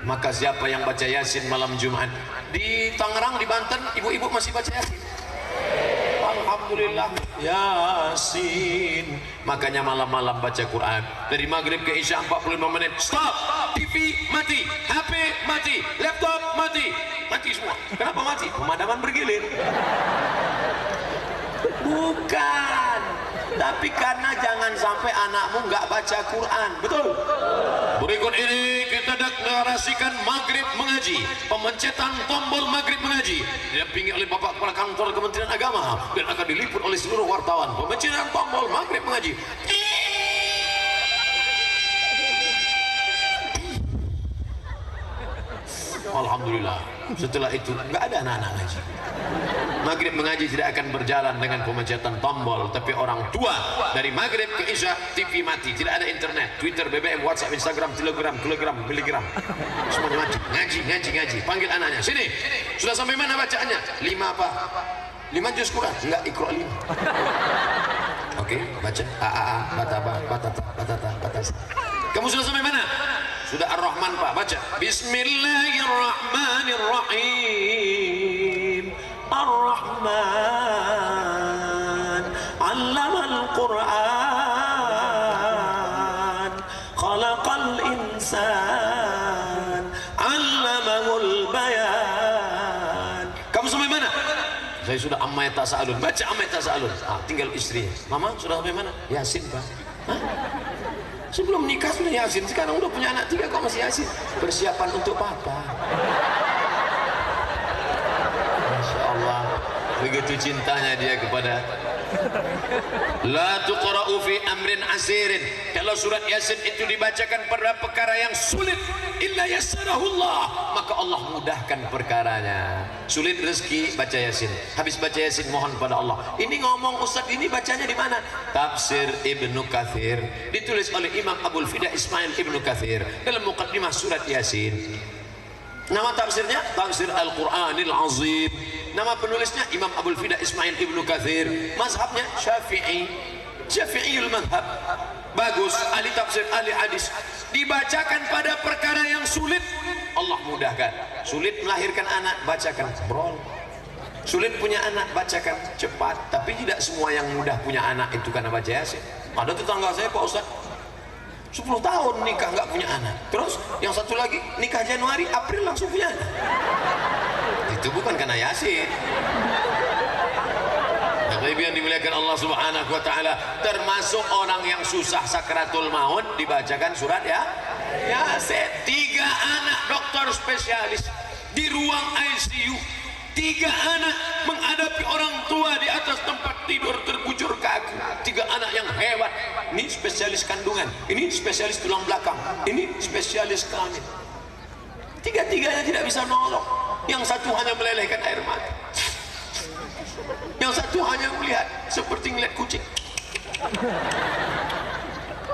Speaker 2: Maka siapa yang baca Yasin malam Jumat di Tangerang, di Banten, ibu-ibu masih baca Yasin? Alhamdulillah, Yasin. Makanya malam-malam baca Quran. Dari maghrib ke isya 45 menit. Stop, TV mati, HP mati, laptop mati, mati semua. Kenapa mati? Pemadaman bergilir. Bukan, tapi karena jangan sampai anakmu nggak baca Quran. Betul? Berikut ini kita deklarasikan maghrib mengaji, pemencetan tombol maghrib mengaji didampingi oleh Bapak Kepala Kantor Kementerian Agama dan akan diliput oleh seluruh wartawan. Pemencetan tombol maghrib mengaji. Alhamdulillah, setelah itu nggak ada anak-anak ngaji. Maghrib mengaji tidak akan berjalan dengan pemencatan tombol, tapi orang tua dari maghrib ke isya TV mati, tidak ada internet, Twitter, BBM, WhatsApp, Instagram, Telegram, miligram, semuanya mati. Ngaji. Panggil anaknya, sini. Sudah sampai mana bacaannya? 5 apa? 5 juz Quran? Enggak, Iqra 5. Oke, baca batata. Kamu sudah sampai mana? Sudah Ar-Rahman Pak, baca. Bismillahirrahmanirrahim. Ar-Rahman 'allamal Qur'an, khalaqal insan, 'allamahul bayan. Kamu sampai mana? Saya sudah amma yatasaalun. Baca amma yatasaalun. Tinggal istrinya. Mama sudah sampai mana? Yasin Pak. Hah? Sebelum nikah sudah Yasin, sekarang udah punya anak 3 kok masih Yasin. Persiapan untuk papa. Masya Allah, begitu cintanya dia kepada. La tuqra'u fi amrin asirin. Kalau surat Yasin itu dibacakan pada perkara yang sulit, illa yassarahullah, maka Allah mudahkan perkaranya. Sulit rezeki, baca Yasin. Habis baca Yasin, mohon pada Allah. Ini ngomong Ustaz, ini bacanya di mana? Tafsir Ibnu Katsir, ditulis oleh Imam Abul Fida Ismail Ibnu Katsir dalam muqaddimah surat Yasin. Nama tafsirnya Tafsir Al-Qur'anil Azim. Nama penulisnya Imam Abul Fida Ismail Ibnu Katsir. Mazhabnya Syafi'iyul madhab. Bagus, ahli tafsir, ahli hadis. Dibacakan pada perkara yang sulit, Allah mudahkan. Sulit melahirkan anak, bacakan scroll. Sulit punya anak, bacakan cepat. Tapi tidak semua yang mudah punya anak itu karena baca Yasin. Ada tetangga saya, Pak Ustaz, 10 tahun nikah nggak punya anak. Terus yang satu lagi nikah Januari, April langsung punya anak. Itu bukan karena Yasin. Tapi yang dimuliakan Allah Subhanahu wa taala, termasuk orang yang susah sakratul maut dibacakan surat ya Yasin. 3 anak dokter spesialis di ruang ICU, 3 anak menghadapi orang tua di atas tempat tidur terbujur kaku. 3 anak yang hebat. Ini spesialis kandungan, ini spesialis tulang belakang, ini spesialis kelamin. 3-tiganya tidak bisa nolong. Yang satu hanya melelehkan air mata, yang satu hanya melihat seperti melihat kucing,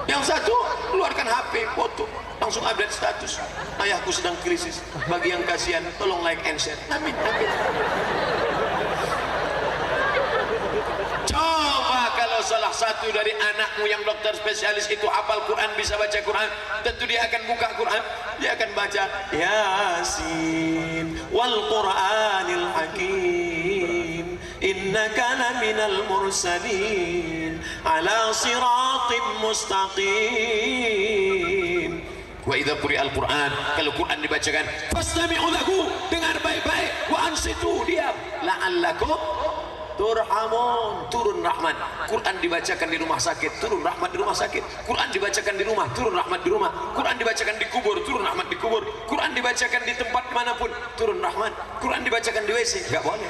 Speaker 2: yang satu keluarkan HP, foto, langsung update status, ayahku sedang krisis. Bagi yang kasihan, tolong like and share. Amin, amin. Coba kalau salah satu dari anakmu yang dokter spesialis itu hafal Quran, bisa baca Quran, tentu dia akan buka Quran, dia akan baca Yasin wal Quranil Hakim innaka laminal mursalin ala siratim mustaqim. Wa idza quri'al Qur'an, kalau Quran dibacakan, fastami'u lahu, dengar baik-baik, wa ansitu, diam, la'allakum turhamun, turun rahmat. Quran dibacakan di rumah sakit, turun rahmat di rumah sakit. Quran dibacakan di rumah, turun rahmat di rumah. Quran dibacakan di kubur, turun rahmat di kubur. Quran dibacakan di tempat manapun, turun rahmat. Quran dibacakan di WC, enggak boleh.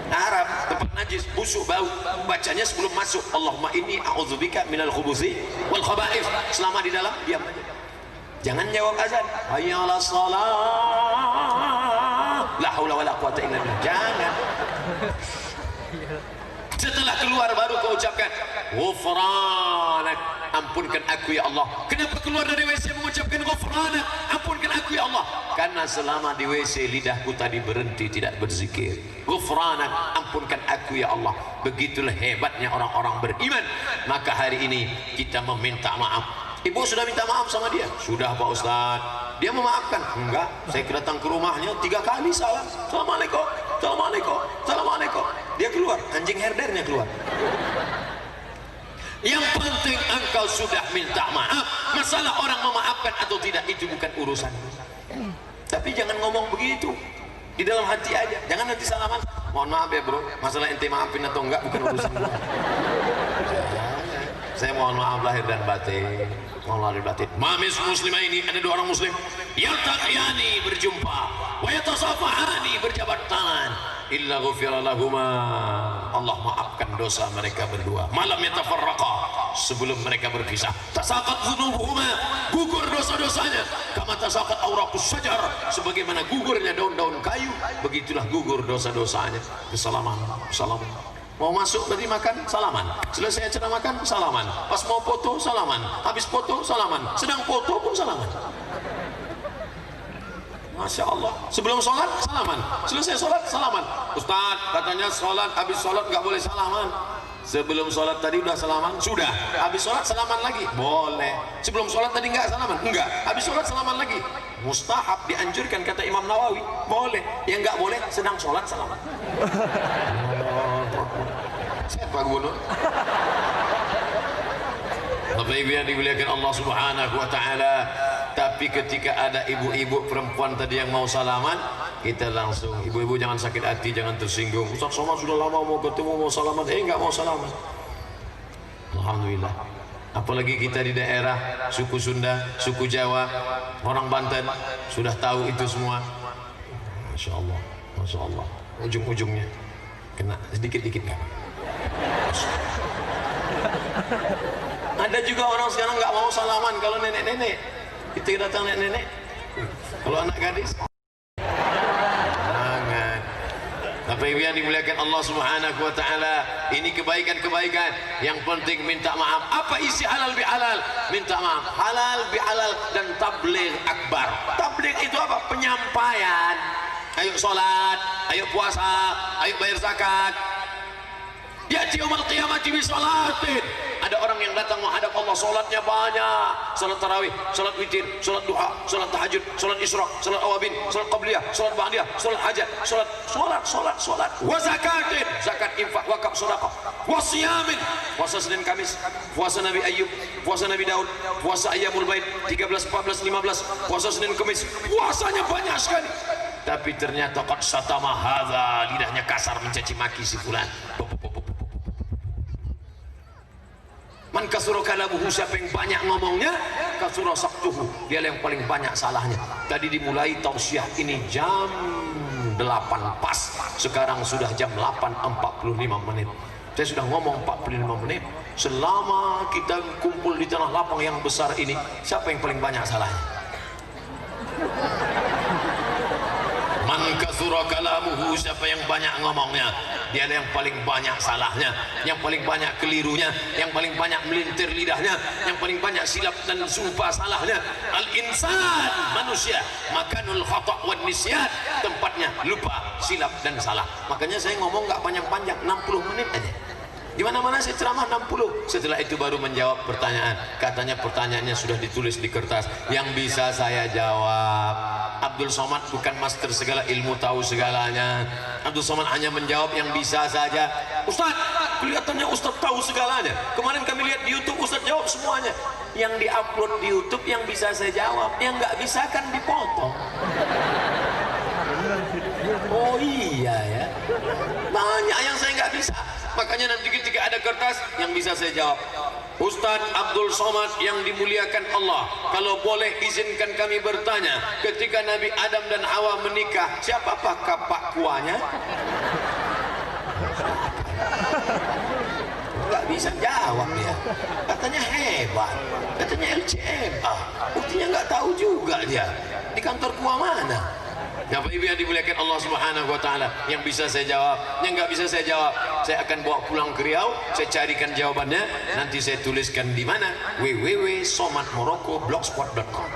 Speaker 2: Arab, tempat najis, busuk, bau, bacanya sebelum masuk, Allahumma inni a'udzubika minal khubuthi wal khaba'ith. Selama di dalam, diam aja. Jangan jawab azan, hayya 'alas shalah, la haula wala quwata illa billah. Jangan. Setelah keluar baru kau ucapkan ghufranak, ampunkan aku ya Allah. Kenapa keluar dari WC mengucapkan ghufranak, ampunkan aku ya Allah? Karena selama di WC lidahku tadi berhenti tidak berzikir. Ghufranak, ampunkan aku ya Allah. Begitulah hebatnya orang-orang beriman. Maka hari ini kita meminta maaf. Ibu sudah minta maaf sama dia? Sudah Pak Ustaz. Dia memaafkan? Enggak. Saya datang ke rumahnya 3 kali salam. Assalamualaikum, assalamualaikum, assalamualaikum. Dia keluar, anjing herdernya keluar. Yang penting engkau sudah minta maaf. Masalah orang memaafkan atau tidak itu bukan urusan. Tapi jangan ngomong begitu di dalam hati aja. Jangan nanti salaman, mohon maaf ya bro, masalah ente maafin atau enggak bukan urusan gua. Saya mohon maaf lahir dan batin. Mohon lahir dan batin. Mamis muslimah ini ada 2 orang muslim yaltaqiyani, berjumpa, wa yatasafahani, berjabat tangan, illa ghufira lahuma, Allah maafkan dosa mereka berdua. Malam yatafarraqa, sebelum mereka berpisah. Tasaqat dzunubuhuma, gugur dosa-dosanya. Kama tasaqat awraqus syajar, sebagaimana gugurnya daun-daun kayu, begitulah gugur dosa-dosanya. Kesalaman, salaman. Mau masuk berarti makan, salaman. Selesai acara makan, salaman. Pas mau foto, salaman. Habis foto, salaman. Sedang foto pun salaman. Masya Allah. Sebelum sholat, salaman. Selesai sholat, salaman. Ustaz, katanya sholat, habis sholat nggak boleh salaman. Sebelum sholat tadi udah salaman? Sudah. Habis sholat salaman lagi? Boleh. Sebelum sholat tadi nggak salaman? Enggak. Habis sholat salaman lagi? Mustahab, dianjurkan kata Imam Nawawi. Boleh. Yang nggak boleh, sedang sholat salaman. Siapa gubernur? Bapak Ibu yang dimuliakan Allah Subhanahu wa taala, tapi ketika ada ibu-ibu perempuan tadi yang mau salaman, kita langsung, ibu-ibu jangan sakit hati, jangan tersinggung. Ustaz Somad sudah lama mau ketemu, mau salaman, nggak mau salaman. Alhamdulillah. Apalagi kita di daerah suku Sunda, suku Jawa, orang Banten sudah tahu itu semua. Masya Allah, Masya Allah. Ujung-ujungnya kena sedikit-dikit nggak? Ada juga orang sekarang nggak mau salaman kalau nenek-nenek. Kita datang nenek-nenek. Kalau anak gadis, jangan. Bapak Ibu yang dimuliakan Allah Subhanahu wa taala, ini kebaikan-kebaikan. Yang penting minta maaf. Apa isi halal bihalal? Minta maaf. Halal bihalal dan tabligh akbar. Tabligh itu apa? Penyampaian. Ayo sholat, ayo puasa, ayo bayar zakat. Ya'ti yaumul qiyamati bi shalatin. ada orang yang datang menghadap Allah, sholatnya banyak, sholat tarawih, sholat witir, sholat duha, sholat tahajud, sholat isra, sholat awabin, sholat qabliyah, sholat ba'diyah, sholat hajat, sholat, wa zakatin, zakat, infak, wakaf, sedekah, wa siyamin, puasa Senin Kamis, puasa Nabi Ayub, puasa Nabi Daud, puasa Ayyamul Bait 13, 14, 15, puasa Senin Kamis, puasanya banyak sekali. Tapi ternyata qad satama hadza, lidahnya kasar mencaci maki si fulan. Man kasura kalamuhu, siapa yang banyak ngomongnya, kasura saktuhu, dia yang paling banyak salahnya. Tadi dimulai tausiah ini jam 8 pas, sekarang sudah jam 8.45 menit. Saya sudah ngomong 45 menit. Selama kita kumpul di tanah lapang yang besar ini, siapa yang paling banyak salahnya? Man kasura kalamuhu, siapa yang banyak ngomongnya, dia yang paling banyak salahnya, yang paling banyak kelirunya, yang paling banyak melintir lidahnya, yang paling banyak silap dan sumpah salahnya. Al-insan, manusia, makanul khata' wan nisyan, tempatnya lupa, silap dan salah. Makanya saya ngomong nggak panjang-panjang, 60 menit aja. Di mana-mana saya ceramah 60. Setelah itu baru menjawab pertanyaan. Katanya pertanyaannya sudah ditulis di kertas, yang bisa saya jawab. Abdul Somad bukan master segala ilmu, tahu segalanya. Abdul Somad hanya menjawab yang bisa saja. Ustaz, kelihatannya Ustaz tahu segalanya. Kemarin kami lihat di YouTube Ustaz jawab semuanya. Yang diupload di YouTube yang bisa saya jawab, yang nggak bisa kan dipotong. Oh iya ya, banyak yang saya nggak bisa. Makanya nanti ketika ada kertas yang bisa saya jawab, Ustadz Abdul Somad yang dimuliakan Allah, kalau boleh izinkan kami bertanya, ketika Nabi Adam dan Hawa menikah, siapakah kapak kuahnya? Nggak bisa jawab dia. Katanya hebat, katanya LCMA, buktinya nggak tahu juga dia. Di kantor kuah mana? Bapak Ibu yang dimuliakan Allah Subhanahu wa taala, yang bisa saya jawab, yang nggak bisa saya jawab, saya akan bawa pulang ke Riau, saya carikan jawabannya, nanti saya tuliskan di mana? www.somadmorocco.blogspot.com.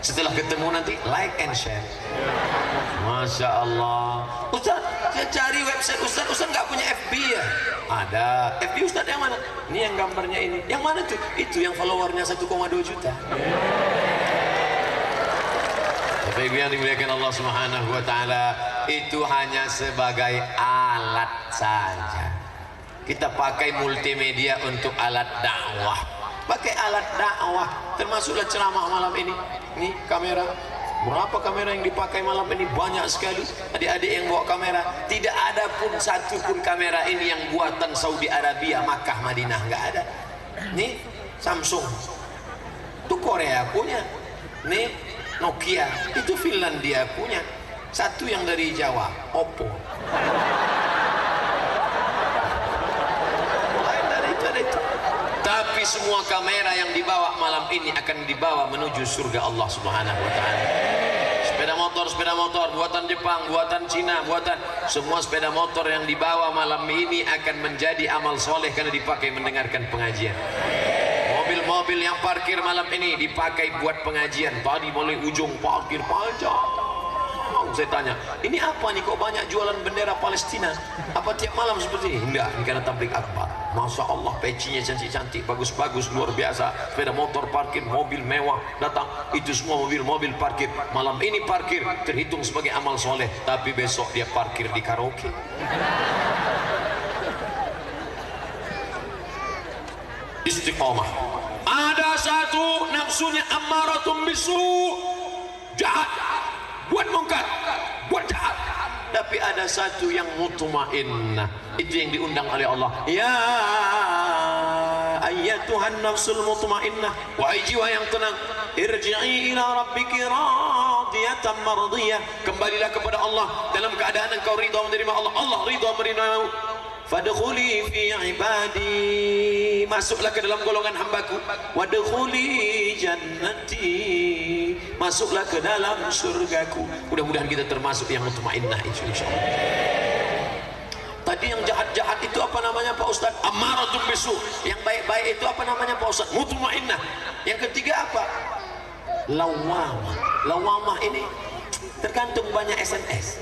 Speaker 2: Setelah ketemu nanti like and share. Masya Allah. Ustaz, saya cari website Ustaz nggak punya FB ya? Ada. FB Ustaz yang mana? Ini yang gambarnya ini. Yang mana tuh? Itu yang followernya 1,2 juta. Bapak Ibu yang dimuliakan Allah Subhanahu wa taala, itu hanya sebagai alat saja. Kita pakai multimedia untuk alat dakwah. Pakai alat dakwah, termasuklah ceramah malam ini. Nih kamera. Berapa kamera yang dipakai malam ini? Banyak sekali. Adik-adik yang bawa kamera, tidak ada pun satu pun kamera ini yang buatan Saudi Arabia, Makkah, Madinah, nggak ada. Nih Samsung, itu Korea punya. Nih Nokia, itu Finlandia punya. Satu yang dari Jawa, Oppo. Tapi semua kamera yang dibawa malam ini akan dibawa menuju surga Allah Subhanahu wa taala. Sepeda motor buatan Jepang, buatan Cina, semua sepeda motor yang dibawa malam ini akan menjadi amal soleh karena dipakai mendengarkan pengajian. Mobil-mobil yang parkir malam ini dipakai buat pengajian. Tadi mulai ujung parkir panjang. Saya tanya, ini apa nih kok banyak jualan bendera Palestina? Apa tiap malam seperti ini? Enggak, ini karena tabligh akbar. Masya Allah, pecinya cantik-cantik, bagus-bagus, luar biasa. Sepeda motor parkir, mobil mewah datang. Itu semua mobil-mobil parkir. Malam ini parkir terhitung sebagai amal soleh. Tapi besok dia parkir di karaoke. Istiqomah. Ada satu nafsunya ammaratum bisu, jahat, buat mungkar, buat jahat. Tapi ada satu yang mutmainnah, itu yang diundang oleh Allah. Ya ayyatuhan nafsul mutmainnah, wahai jiwa yang tenang, irji'i ila rabbiki radiyatan mardiyah, kembalilah kepada Allah dalam keadaan engkau ridha menerima Allah. Allah ridha menerimamu. Fadkhuli fi ibadi, masuklah ke dalam golongan hambaku. Wadkhuli jannati, masuklah ke dalam surgaku. Mudah-mudahan kita termasuk yang mutmainnah itu insyaallah. Tadi yang jahat-jahat itu apa namanya Pak Ustaz? Ammaratun bisu. Yang baik-baik itu apa namanya Pak Ustaz? Mutmainnah. Yang ketiga apa? Lawamah. Lawamah ini tergantung banyak SMS.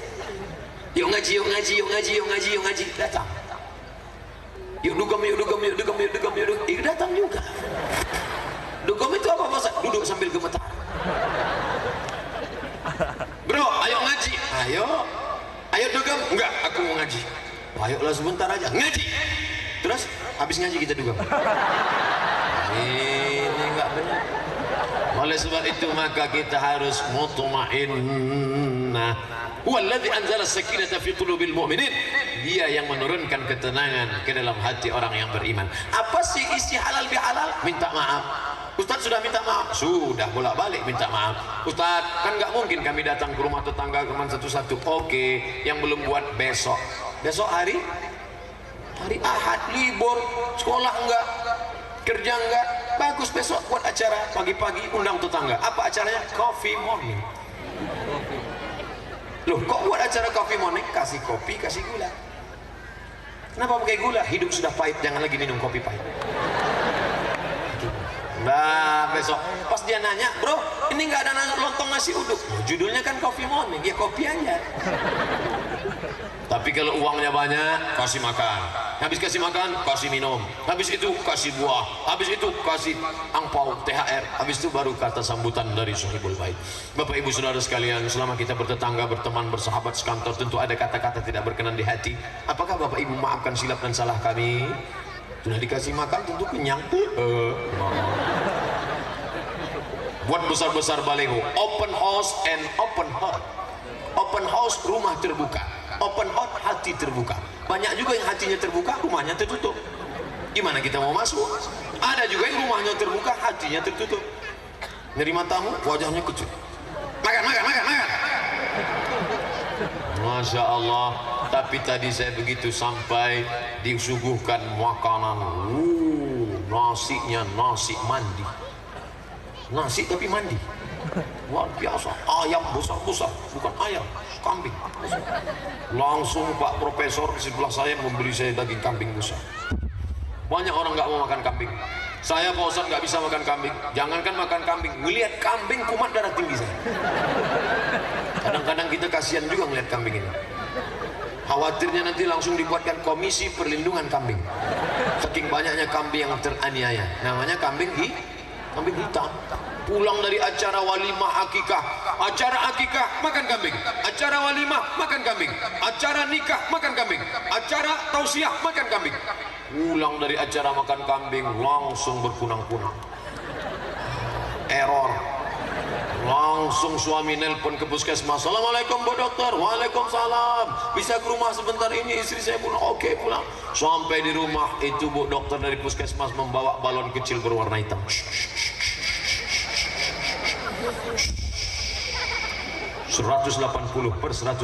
Speaker 2: Yuk ngaji, yuk ngaji, yuk ngaji, yuk ngaji, yuk ngaji, datang. Yuk dugem, yuk dugem, yuk dugem, yuk dugem, yuk dugem. Datang juga. Dugem itu apa Pak Ustaz? Duduk sambil gemetar. Bro, ayo ngaji. Ayo. Ayo dugem. Enggak, aku mau ngaji. Ayolah sebentar aja. Ngaji. Terus habis ngaji kita dugem. Ini enggak benar. Oleh sebab itu maka kita harus mutmainnah. Huwallazi anzala as-sakinata fi qulubil mu'minin. Dia yang menurunkan ketenangan ke dalam hati orang yang beriman. Apa sih isi halal bihalal? Minta maaf. Ustaz sudah minta maaf? Sudah bolak-balik minta maaf. Ustaz, kan nggak mungkin kami datang ke rumah tetangga teman satu-satu. Oke, yang belum buat besok. Besok hari Ahad, libur, sekolah enggak, kerja enggak. Bagus, besok buat acara pagi-pagi undang tetangga. Apa acaranya? Coffee morning. Loh, kok buat acara coffee morning? Kasih kopi, kasih gula. Kenapa pakai gula? Hidup sudah pahit, jangan lagi minum kopi pahit. Nah, besok pas dia nanya, bro, ini nggak ada lontong nasi uduk. Judulnya kan coffee morning, ya kopi aja. Tapi kalau uangnya banyak, kasih makan. Habis kasih makan, kasih minum. Habis itu kasih buah. Habis itu kasih angpau, THR. Habis itu baru kata sambutan dari sahibul bait. Bapak Ibu Saudara sekalian, selama kita bertetangga, berteman, bersahabat sekantor, tentu ada kata-kata tidak berkenan di hati. Apakah Bapak Ibu maafkan silap dan salah kami? Sudah dikasih makan tentu kenyang. Buat besar-besar baleho, open house and open heart. Open house, rumah terbuka. Open heart, hati terbuka. Banyak juga yang hatinya terbuka, rumahnya tertutup. Gimana kita mau masuk? Ada juga yang rumahnya terbuka, hatinya tertutup. Nerima tamu, wajahnya kecil. Makan. Masya Allah. Tapi tadi saya begitu sampai disuguhkan makanan. Nasinya nasi mandi. Nasi tapi mandi. Luar biasa. Ayam besar-besar, bukan ayam, kambing. Langsung Pak Profesor di sebelah saya memberi saya daging kambing besar. Banyak orang nggak mau makan kambing. Saya Pak Ustaz nggak bisa makan kambing. Jangankan makan kambing, ngelihat kambing kumat darah tinggi saya. Kadang-kadang kita kasihan juga ngelihat kambing ini. Khawatirnya nanti langsung dibuatkan komisi perlindungan kambing. Saking banyaknya kambing yang teraniaya. Namanya kambing hitam. Pulang dari acara walimah akikah, acara akikah makan kambing, acara walimah makan kambing, acara nikah makan kambing, acara tausiah makan kambing. Pulang dari acara makan kambing langsung berkunang-kunang. Error. Langsung suami nelpon ke puskesmas. Assalamualaikum Bu Dokter. Waalaikumsalam. Bisa ke rumah sebentar, ini istri saya pulang. Oke, pulang. Sampai di rumah itu Bu Dokter dari puskesmas membawa balon kecil berwarna hitam. 180 per 150.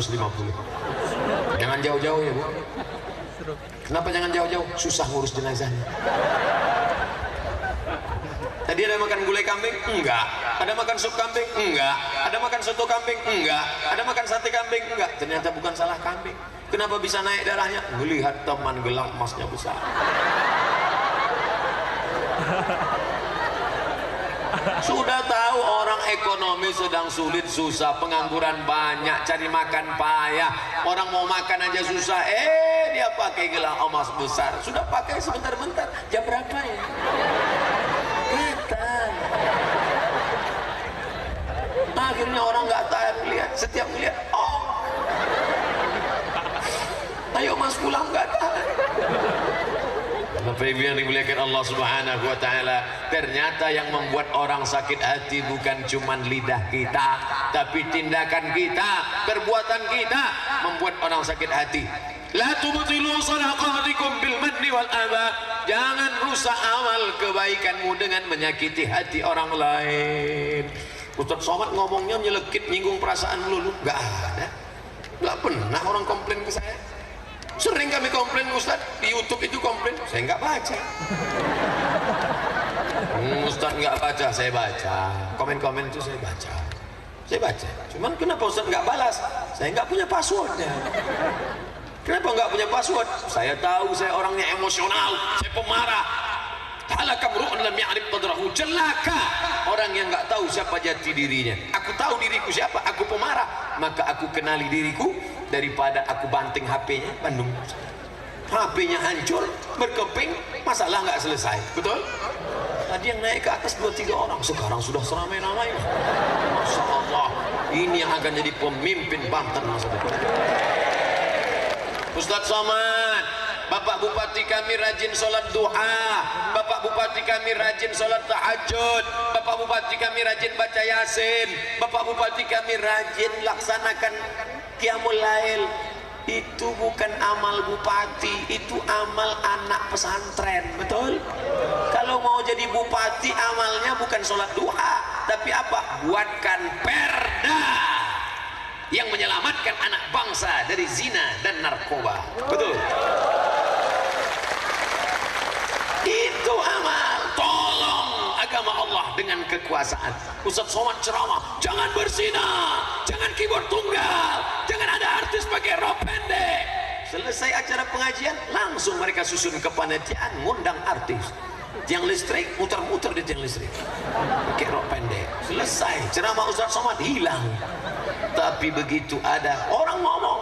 Speaker 2: Jangan jauh-jauh ya Bu. Kenapa jangan jauh-jauh? Susah ngurus jenazahnya. Tadi ada makan gulai kambing? Enggak. Ada makan sup kambing? Enggak. Ada makan soto kambing? Enggak. Ada makan sate kambing? Enggak. Ternyata bukan salah kambing. Kenapa bisa naik darahnya? Melihat teman gelang emasnya besar. Sudah tahu orang ekonomi sedang sulit, susah, pengangguran banyak, cari makan payah, orang mau makan aja susah, dia pakai gelang emas besar. Sudah pakai sebentar-bentar, jam berapa ya? Kelihatan. Akhirnya orang nggak tahan lihat, setiap melihat, ayo mas pulang, nggak tahan. Bapak Ibu yang dimuliakan Allah Subhanahu wa taala, ternyata yang membuat orang sakit hati bukan cuman lidah kita, tapi tindakan kita, perbuatan kita membuat orang sakit hati. La tubtilu sadaqatikum bil manni wal adha. Jangan rusak amal kebaikanmu dengan menyakiti hati orang lain. Ustaz Somad ngomongnya nyelekit, nyinggung perasaan melulu. Enggak ada. Enggak pernah orang komplain ke saya. Sering kami komplain Ustaz, di YouTube itu komplain, saya nggak baca. Ustaz nggak baca, saya baca. Komen-komen itu saya baca. Cuman kenapa Ustaz nggak balas? Saya nggak punya passwordnya. Kenapa nggak punya password? Saya tahu saya orangnya emosional, saya pemarah. Halaka mru'un lam ya'rif qadrahu. Celaka orang yang nggak tahu siapa jati dirinya. Aku tahu diriku siapa, aku pemarah, maka aku kenali diriku daripada aku banting HP-nya Bandung. HP-nya hancur, berkeping, masalah nggak selesai. Betul? Tadi yang naik ke atas 2-3 orang, sekarang sudah seramai-ramainya. Masya Allah, ini yang akan jadi pemimpin Banten masa depan. Ustadz Somad, Bapak Bupati kami rajin sholat duha, Bapak Bupati kami rajin sholat tahajud, Bapak Bupati kami rajin baca yasin, Bapak Bupati kami rajin laksanakan qiyamul lail. Itu bukan amal bupati, itu amal anak pesantren. Betul? Kalau mau jadi bupati amalnya bukan sholat duha, tapi apa? Buatkan perda yang menyelamatkan anak bangsa dari zina dan narkoba. Betul? Itu amal. Tolong agama Allah dengan kekuasaan. Ustadz Somad ceramah, jangan berzina, jangan keyboard tunggal, jangan ada artis pakai rok pendek. Selesai acara pengajian, langsung mereka susun ke panitiaan, ngundang artis. Tiang listrik, muter-muter di tiang listrik pakai rok pendek. Selesai ceramah Ustadz Somad, hilang. Tapi begitu ada orang ngomong,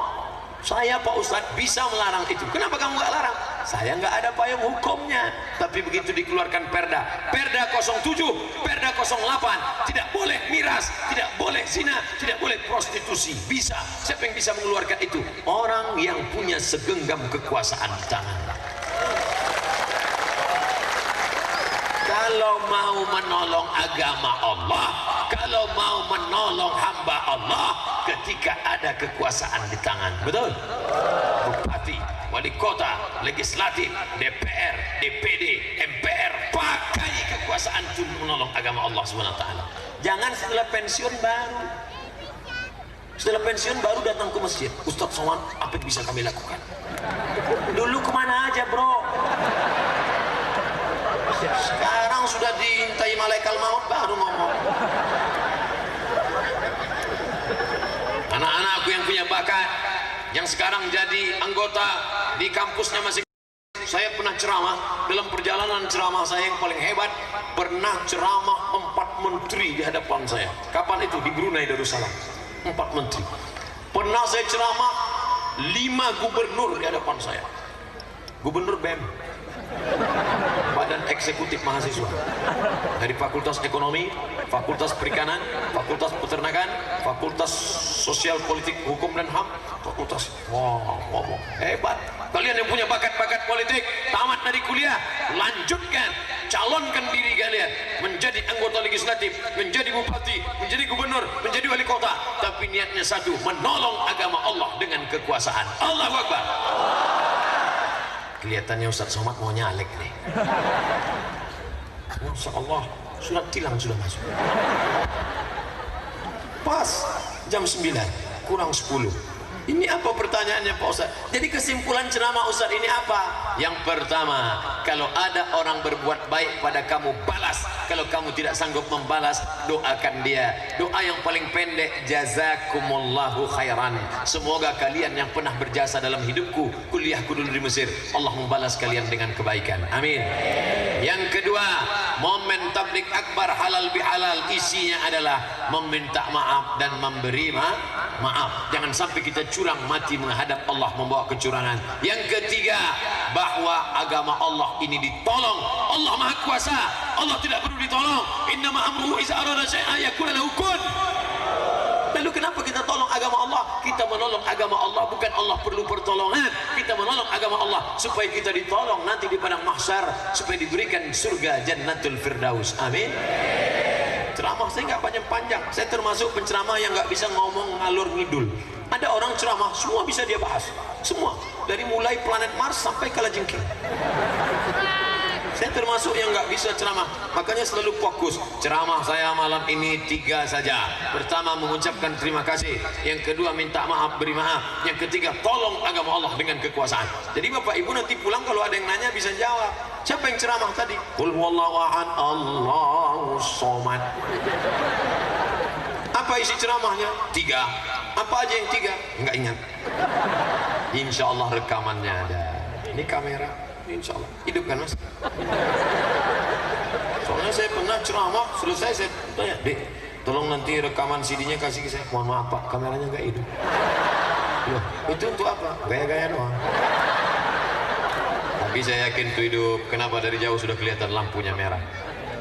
Speaker 2: saya Pak Ustadz bisa melarang itu. Kenapa kamu nggak larang? Saya nggak ada payung hukumnya. Tapi begitu dikeluarkan perda 07, perda 08, tidak boleh miras, tidak boleh zina, tidak boleh prostitusi. Bisa. Siapa yang bisa mengeluarkan itu? Orang yang punya segenggam kekuasaan di tangan. Kalau mau menolong agama Allah, kalau mau menolong hamba Allah, ketika ada kekuasaan di tangan. Betul? Bupati, wali kota, legislatif, DPR, DPD, MPR, pakai kekuasaan itu menolong agama Allah SWT. Jangan setelah pensiun baru. Setelah pensiun baru datang ke masjid. Ustadz Somad, apa yang bisa kami lakukan? Dulu kemana aja bro? Sekarang sudah diintai malaikat maut baru ngomong. Anak-anakku yang punya bakat, yang sekarang jadi anggota di kampusnya masing. Saya pernah ceramah, dalam perjalanan ceramah saya yang paling hebat, pernah ceramah 4 menteri di hadapan saya. Kapan itu? Di Brunei Darussalam. 4 menteri. Pernah saya ceramah 5 gubernur di hadapan saya. Gubernur BEM, Badan Eksekutif Mahasiswa, dari Fakultas Ekonomi, Fakultas Perikanan, Fakultas Peternakan, Fakultas Sosial Politik Hukum dan HAM, Fakultas. Wow, hebat. Kalian yang punya bakat-bakat politik, tamat dari kuliah, lanjutkan, calonkan diri kalian menjadi anggota legislatif, menjadi bupati, menjadi gubernur, menjadi wali kota. Tapi niatnya satu, menolong agama Allah dengan kekuasaan. Allahu Akbar. Kelihatannya Ustadz Somad mau nyalek nih. Masya Allah, surat tilang sudah masuk. Pas jam 9 kurang 10. Ini apa pertanyaannya Pak Ustadz? Jadi kesimpulan ceramah Ustadz ini apa? Yang pertama, kalau ada orang berbuat baik pada kamu, balas. Kalau kamu tidak sanggup membalas, doakan dia. Doa yang paling pendek, jazakumullahu khairan. Semoga kalian yang pernah berjasa dalam hidupku, kuliahku dulu di Mesir, Allah membalas kalian dengan kebaikan. Amin. Yang kedua, momen tablik akbar halal bihalal, isinya adalah meminta maaf dan memberi maaf. Jangan sampai kita curang mati menghadap Allah membawa kecurangan. Yang ketiga, bahwa agama Allah ini ditolong. Allah Maha Kuasa, Allah tidak perlu ditolong. Innama amruhu iza arada syai'an yaqulu lahu kun. Lalu kenapa kita tolong agama Allah? Kita menolong agama Allah, bukan Allah perlu pertolongan. Kita menolong agama Allah supaya kita ditolong nanti di padang mahsyar, supaya diberikan surga Jannatul Firdaus. Amin. Ceramah saya nggak panjang-panjang. Saya termasuk penceramah yang nggak bisa ngomong ngalur ngidul. Ada orang ceramah, semua bisa dia bahas. Semua. Dari mulai planet Mars sampai kalajengking. Saya termasuk yang nggak bisa ceramah. Makanya selalu fokus. Ceramah saya malam ini 3 saja. Pertama, mengucapkan terima kasih. Yang kedua, minta maaf, beri maaf. Yang ketiga, tolong agama Allah dengan kekuasaan. Jadi Bapak Ibu nanti pulang kalau ada yang nanya bisa jawab. Siapa yang ceramah tadi? Qul huwallahu ahad, Allahu somad. Apa isi ceramahnya? 3. Apa aja yang 3? Enggak ingat. Insya Allah rekamannya ada. Ini kamera. Insya Allah. Hidup kan Mas? Soalnya saya pernah ceramah, selesai saya tanya, Dek, tolong nanti rekaman CD-nya kasih ke saya. Mohon maaf Pak, kameranya nggak hidup. Loh, itu untuk apa? Gaya-gaya doang. Tapi saya yakin tuh hidup. Kenapa dari jauh sudah kelihatan lampunya merah?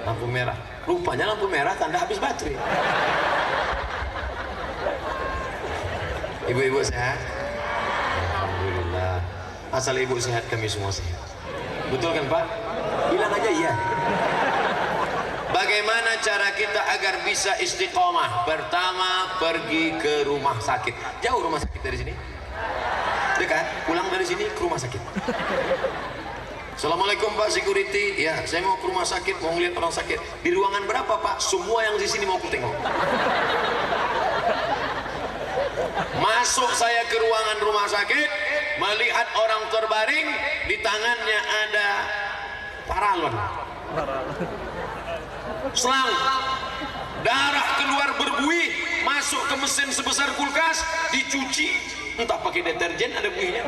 Speaker 2: Lampu merah. Rupanya lampu merah tanda habis baterai. Ibu-ibu sehat? Alhamdulillah. Asal ibu sehat kami semua sehat. Betul kan Pak? Bilang aja iya. Bagaimana cara kita agar bisa istiqomah? Pertama, pergi ke rumah sakit. Jauh rumah sakit dari sini? Dekat? Pulang dari sini ke rumah sakit. Assalamualaikum Pak Security. Ya, saya mau ke rumah sakit, mau ngeliat orang sakit. Di ruangan berapa Pak? Semua yang di sini mau ku tengok. Masuk saya ke ruangan rumah sakit, melihat orang terbaring, di tangannya ada paralon. Selang, darah keluar berbuih, masuk ke mesin sebesar kulkas, dicuci, entah pakai deterjen ada buihnya.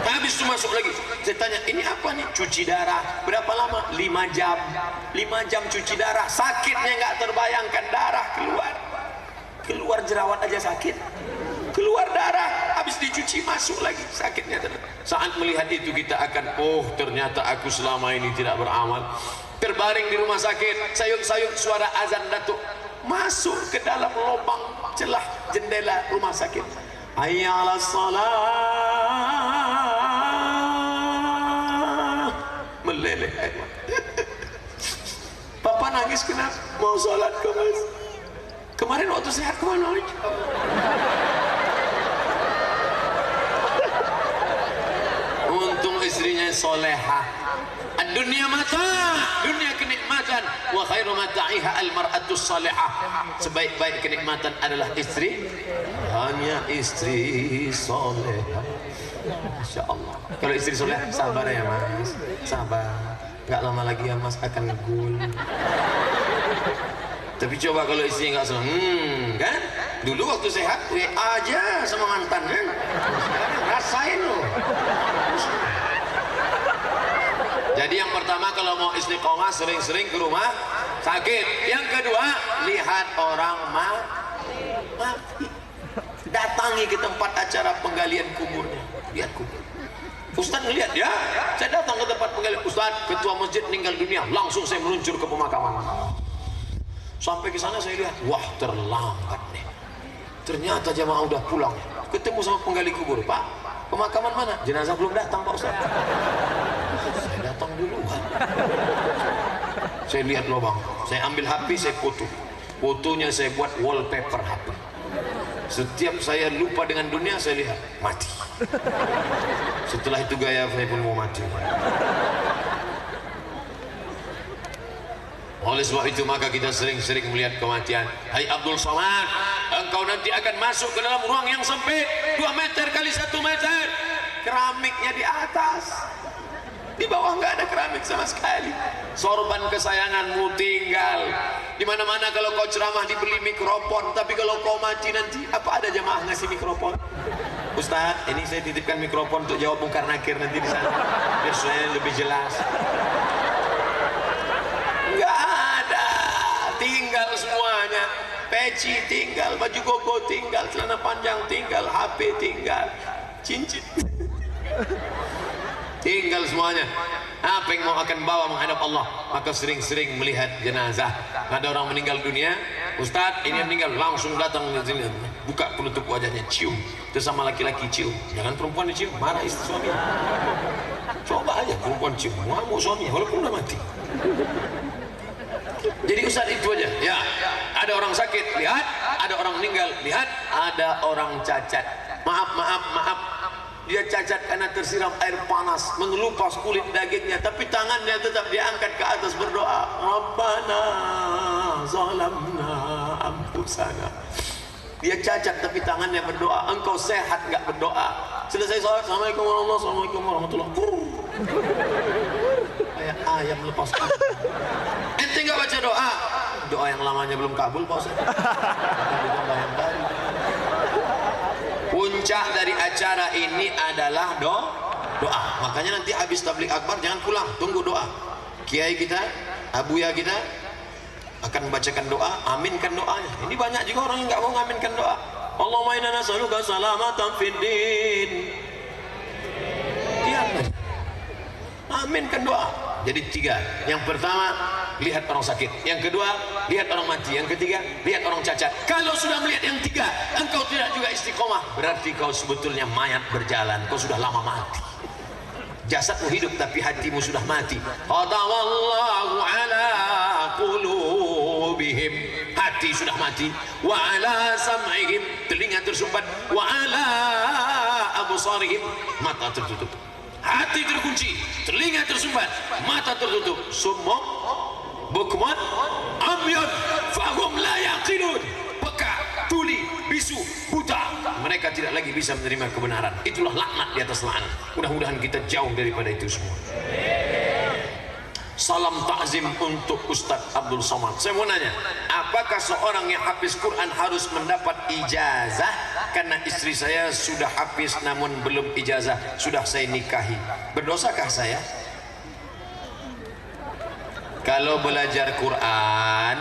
Speaker 2: Habis itu masuk lagi. Saya tanya, ini apa nih? Cuci darah. Berapa lama? 5 jam. 5 jam cuci darah. Sakitnya nggak terbayangkan, darah keluar. Keluar jerawat aja sakit. Keluar darah, habis dicuci masuk lagi sakitnya. Saat melihat itu kita akan, oh ternyata aku selama ini tidak beramal. Terbaring di rumah sakit, sayup-sayup suara azan datuk masuk ke dalam lubang celah jendela rumah sakit. Hayya 'alas shalah. Meleleh. Papa nangis kenapa? Mau sholat ke mas? Kemarin waktu sehat kemana aja? Untung istrinya solehah. Dunia mata, dunia kenikmatan. Wa khairu mata'iha al-mar'atus salihah. Sebaik-baik kenikmatan adalah istri, hanya istri solehah. Masya Allah. Kalau istri solehah, sabar ya mas, sabar. Gak lama lagi ya mas akan ngegul. Tapi coba kalau istri nggak senang, kan? Dulu waktu sehat, aja sama mantan kan? Rasain loh. Jadi yang pertama kalau mau istiqomah sering-sering ke rumah sakit. Yang kedua, lihat orang mati. Datangi ke tempat acara penggalian kuburnya. Lihat kubur. Ustaz ngelihat ya, saya datang ke tempat penggalian. Ustaz, ketua masjid meninggal dunia. Langsung saya meluncur ke pemakaman. Sampai ke sana saya lihat, wah terlambat nih. Ternyata jamaah udah pulang. Ketemu sama penggali kubur, Pak. Pemakaman mana? Jenazah belum datang Pak Ustaz. Saya datang duluan. Saya lihat lubang, saya ambil HP, saya foto. Fotonya saya buat wallpaper HP. Setiap saya lupa dengan dunia, saya lihat mati. Setelah itu gaya saya pun mau mati. Oleh sebab itu maka kita sering-sering melihat kematian. Hai Abdul Somad, engkau nanti akan masuk ke dalam ruang yang sempit 2 meter kali 1 meter. Keramiknya di atas, di bawah nggak ada keramik sama sekali. Sorban kesayanganmu tinggal. Di mana-mana kalau kau ceramah dibeli mikrofon, tapi kalau kau mati nanti apa ada jamaah ngasih mikrofon? Ustaz, ini saya titipkan mikrofon untuk jawab mungkar nakir nanti di sana. Biar saya lebih jelas. Nggak ada, tinggal semuanya. Peci tinggal, baju koko tinggal, celana panjang tinggal, HP tinggal, cincin tinggal semuanya. Apa yang mau akan bawa menghadap Allah? Maka sering-sering melihat jenazah. Ada orang meninggal dunia, Ustadz ini meninggal, langsung datang buka penutup wajahnya, cium. Terus sama laki-laki cium, jangan perempuan dicium, marah istri suami. Coba aja perempuan cium, mau suami walaupun udah mati. Jadi Ustaz itu aja. Ya, ada orang sakit, lihat. Ada orang meninggal, lihat. Ada orang cacat. Maaf. Dia cacat karena tersiram air panas, mengelupas kulit dagingnya, tapi tangannya tetap diangkat ke atas berdoa. Rabbana zalamna anfusana. Dia cacat tapi tangannya berdoa. Engkau sehat nggak berdoa? Selesai sholat, Assalamualaikum warahmatullahi wabarakatuh. Kayak ayam lepas kulit. Ente nggak baca doa? Doa yang lamanya belum kabul, Pak Ustaz. Puncak dari acara ini adalah doa. Makanya nanti habis tabligh akbar jangan pulang, tunggu doa. Kiai kita, abuya kita akan membacakan doa, aminkan doanya. Ini banyak juga orang yang nggak mau ngaminkan doa. Allahumma inna nas'aluka salamatan fid din. Diam. Aminkan doa. Jadi 3. Yang pertama, lihat orang sakit. Yang kedua, lihat orang mati. Yang ketiga, lihat orang cacat. Kalau sudah melihat yang 3, engkau tidak juga istiqomah, berarti kau sebetulnya mayat berjalan. Kau sudah lama mati. Jasadmu hidup tapi hatimu sudah mati. Qadawallahu ala qulubihim, hati sudah mati. Wa ala sam'ihim, telinga tersumbat. Wa ala absarihim, mata tertutup. Hati terkunci, telinga tersumbat, mata tertutup. Summum bukman amyun fahum la yaqilun, peka, tuli, bisu, buta, mereka tidak lagi bisa menerima kebenaran. Itulah laknat di atas laknat. Mudah-mudahan kita jauh daripada itu semua. Salam takzim untuk Ustadz Abdul Somad. Saya mau nanya, apakah seorang yang hafiz Quran harus mendapat ijazah? Karena istri saya sudah hafiz namun belum ijazah, sudah saya nikahi. Berdosakah saya? Kalau belajar Quran,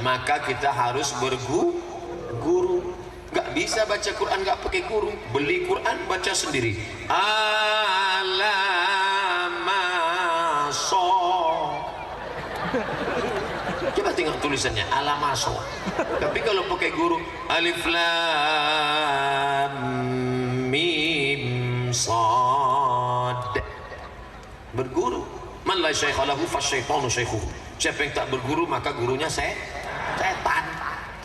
Speaker 2: maka kita harus berguru. Gak bisa baca Quran gak pakai guru. Beli Quran, baca sendiri. Alamaso. Coba tengok tulisannya, alamaso. Tapi kalau pakai guru, alif lam mim sad. Berguru. Man la syaikha lahu fasyaitanu syaikhuhu. Siapa yang tak berguru maka gurunya setan.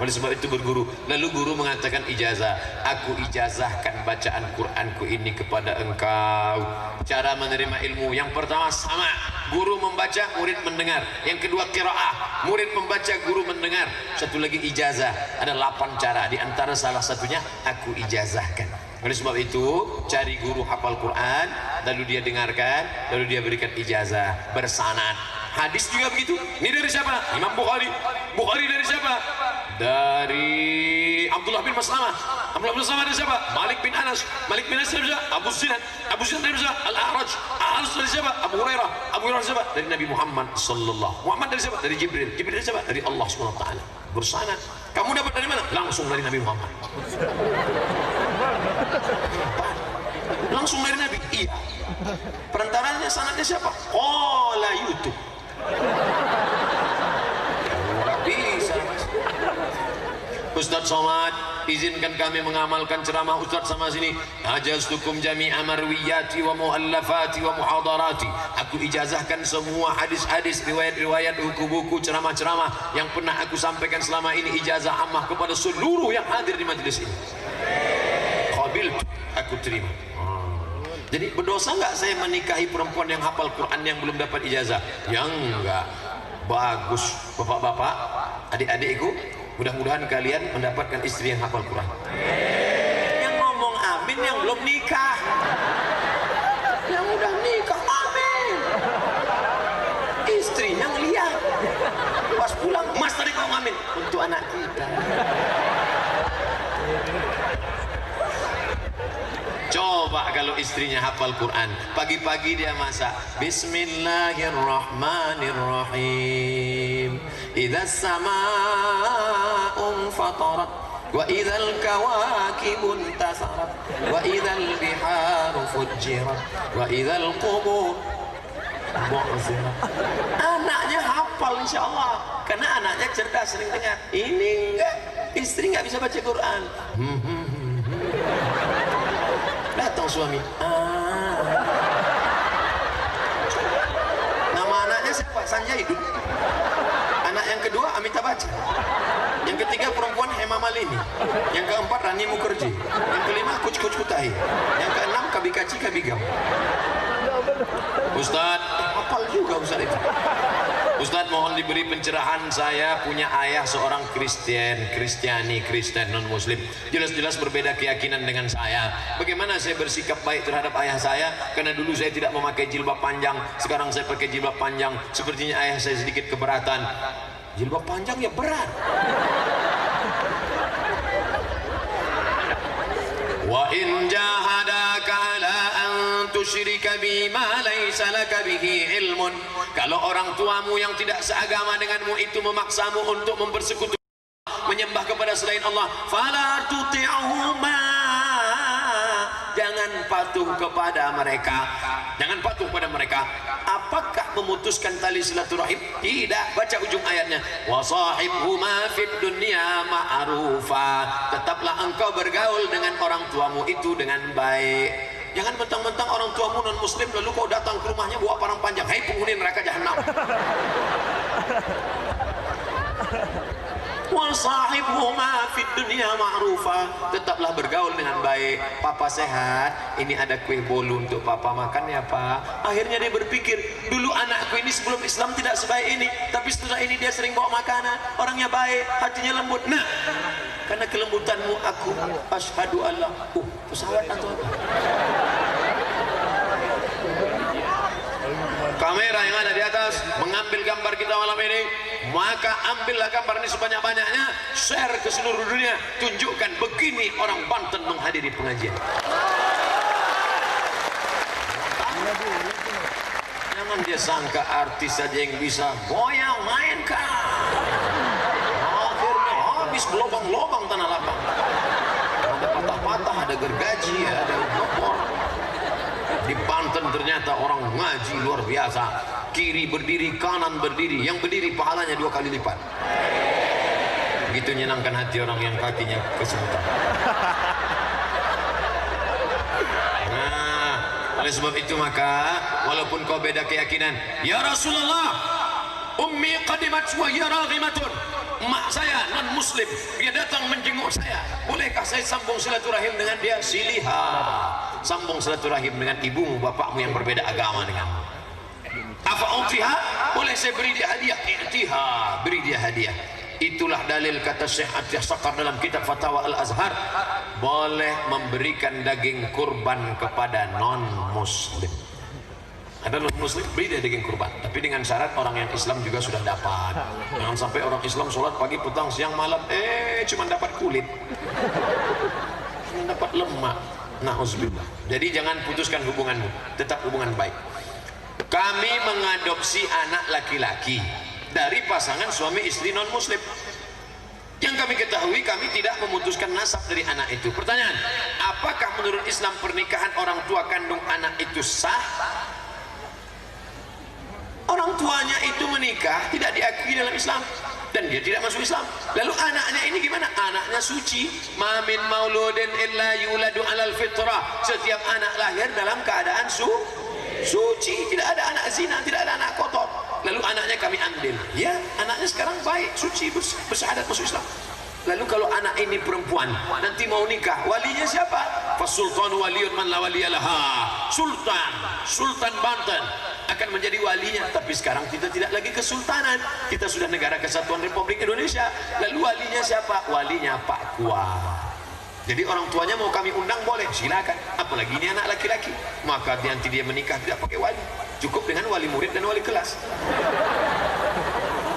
Speaker 2: Oleh sebab itu berguru. Lalu guru mengatakan ijazah. Aku ijazahkan bacaan Quranku ini kepada engkau. Cara menerima ilmu yang pertama sama, guru membaca, murid mendengar. Yang kedua qiraah, murid membaca, guru mendengar. Satu lagi ijazah. Ada 8 cara. Di antara salah satunya aku ijazahkan. Oleh sebab itu cari guru hafal Quran, lalu dia dengarkan, lalu dia berikan ijazah bersanad. Hadis juga begitu. Ini dari siapa? Imam Bukhari. Bukhari dari siapa? Dari Abdullah bin Mas'amah. Abdullah bin Mas'amah dari siapa? Malik bin Anas. Malik bin Anas dari siapa? Abu Sinan. Abu Sinan dari siapa? Al-A'raj. Al-A'raj dari siapa? Abu Hurairah. Abu Hurairah dari siapa? Dari Nabi Muhammad sallallahu. Muhammad dari siapa? Dari Jibril. Jibril dari siapa? Dari Allah Subhanahu wa taala. Bersanad. Kamu dapat dari mana? Langsung dari Nabi Muhammad. Langsung dari Nabi. Iya. Perantaranya sanadnya siapa? Qala YouTube. Nggak bisa. Ustadz Somad, izinkan kami mengamalkan ceramah Ustadz sama sini. Ajaztukum jami'a marwiyati wa muallafati wa muhadarati. Aku ijazahkan semua hadis-hadis, riwayat-riwayat, buku-buku, ceramah-ceramah yang pernah aku sampaikan selama ini, ijazah ammah kepada seluruh yang hadir di majelis ini. Qabil, aku terima. Jadi berdosa nggak saya menikahi perempuan yang hafal Quran yang belum dapat ijazah? Yang enggak. Bagus, bapak-bapak, adik-adikku, mudah-mudahan kalian mendapatkan istri yang hafal Quran. Yang ngomong amin yang belum nikah. Yang udah nikah amin. Istrinya ngeliat. Pas pulang, mas tadi ngomong amin untuk anak kita. Coba kalau istrinya hafal Quran, pagi-pagi dia masak Bismillahirrahmanirrahim. Idzas samaa'un fatarat wa idzal kawakibun tasarat wa idzal biharu fujjirat wa idzal qubur bu'thirat. Anaknya hafal insyaallah, karena anaknya cerdas, sering dengar. Ini enggak, istri enggak bisa baca Quran. Datang suami, nama anaknya siapa? Sanjaidun. Anak yang kedua Amitabh Bachchan. Yang ketiga perempuan Hema Malini. Yang keempat Rani Mukherjee. Yang kelima Kuch Kutai. Yang keenam Kabikaci Kabigam. Ustadz, hafal juga Ustadz itu. Ustadz mohon diberi pencerahan, saya punya ayah seorang Kristen non muslim, jelas-jelas berbeda keyakinan dengan saya. Bagaimana saya bersikap baik terhadap ayah saya? Karena dulu saya tidak memakai jilbab panjang, sekarang saya pakai jilbab panjang. Sepertinya ayah saya sedikit keberatan. Jilbab panjang ya berat. Wa in jahadaka ala an tusyrika bima laysa laka bihi ilmun. Kalau orang tuamu yang tidak seagama denganmu itu memaksamu untuk mempersekutukan, menyembah kepada selain Allah, fala tuti'huma, jangan patuh kepada mereka. Jangan patuh pada mereka. Apakah memutuskan tali silaturahim? Tidak. Baca ujung ayatnya. Wa sahibhuma fid dunya ma'rufa. Tetaplah engkau bergaul dengan orang tuamu itu dengan baik. Jangan mentang-mentang orang tuamu non muslim lalu kau datang ke rumahnya bawa parang panjang. Hai penghuni neraka jahanam. Wa sahibhuma fid dunya ma'rufa. Tetaplah bergaul dengan baik. Papa sehat, ini ada kue bolu untuk papa makan ya pak. Akhirnya dia berpikir, dulu anakku ini sebelum Islam tidak sebaik ini, tapi setelah ini dia sering bawa makanan, orangnya baik, hatinya lembut. Nah, karena kelembutanmu aku asyhadu alla pesawat atau apa? Kamera yang ada di atas mengambil gambar kita malam ini, maka ambillah gambar ini sebanyak-banyaknya, share ke seluruh dunia, tunjukkan begini orang Banten menghadiri pengajian. Jangan dia sangka artis saja yang bisa goyang mainkan, akhirnya habis lobang-lobang tanah lapang, ada patah-patah, ada gergaji, ada gopor. Di Banten ternyata orang ngaji luar biasa, kiri berdiri, kanan berdiri, yang berdiri pahalanya 2 kali lipat. Begitu menyenangkan hati orang yang kakinya kesemutan. Nah, oleh sebab itu maka walaupun kau beda keyakinan, ya Rasulullah, ummi qadimat wa hiya raghimatun, emak saya non muslim, dia datang menjenguk saya, bolehkah saya sambung silaturahim dengan dia? Siliha. Sambung silaturahim dengan ibumu, bapakmu yang berbeda agama denganmu. Afa'utiha, boleh saya beri dia hadiah? I'tiha, beri dia hadiah. Itulah dalil kata Syekh Atiyah Sakar dalam kitab Fatawa Al-Azhar, boleh memberikan daging kurban kepada non muslim. Ada non muslim, beri dia daging kurban, tapi dengan syarat orang yang Islam juga sudah dapat. Jangan sampai orang Islam sholat pagi, petang, siang, malam, cuma dapat kulit, cuma dapat lemak. Na'udzubillah. Jadi jangan putuskan hubunganmu, tetap hubungan baik. Kami mengadopsi anak laki-laki dari pasangan suami istri non muslim. Yang kami ketahui, kami tidak memutuskan nasab dari anak itu. Pertanyaan, apakah menurut Islam pernikahan orang tua kandung anak itu sah? Orang tuanya itu menikah tidak diakui dalam Islam dan dia tidak masuk Islam. Lalu anaknya ini gimana? Anaknya suci. Ma min mauludin illa yuladu alal fitrah. Setiap anak lahir dalam keadaan suci. Tidak ada anak zina, tidak ada anak kotor. Lalu anaknya kami ambil. Ya, anaknya sekarang baik, suci, bersyahadat masuk Islam. Lalu kalau anak ini perempuan nanti mau nikah, walinya siapa? Fasultanu waliyun man la waliyalaha. Sultan Banten akan menjadi walinya. Tapi sekarang kita tidak lagi kesultanan, kita sudah negara kesatuan Republik Indonesia. Lalu walinya siapa? Walinya Pak Kua. Jadi orang tuanya mau kami undang boleh, silakan. Apalagi ini anak laki-laki, maka nanti dia menikah tidak pakai wali, cukup dengan wali murid dan wali kelas.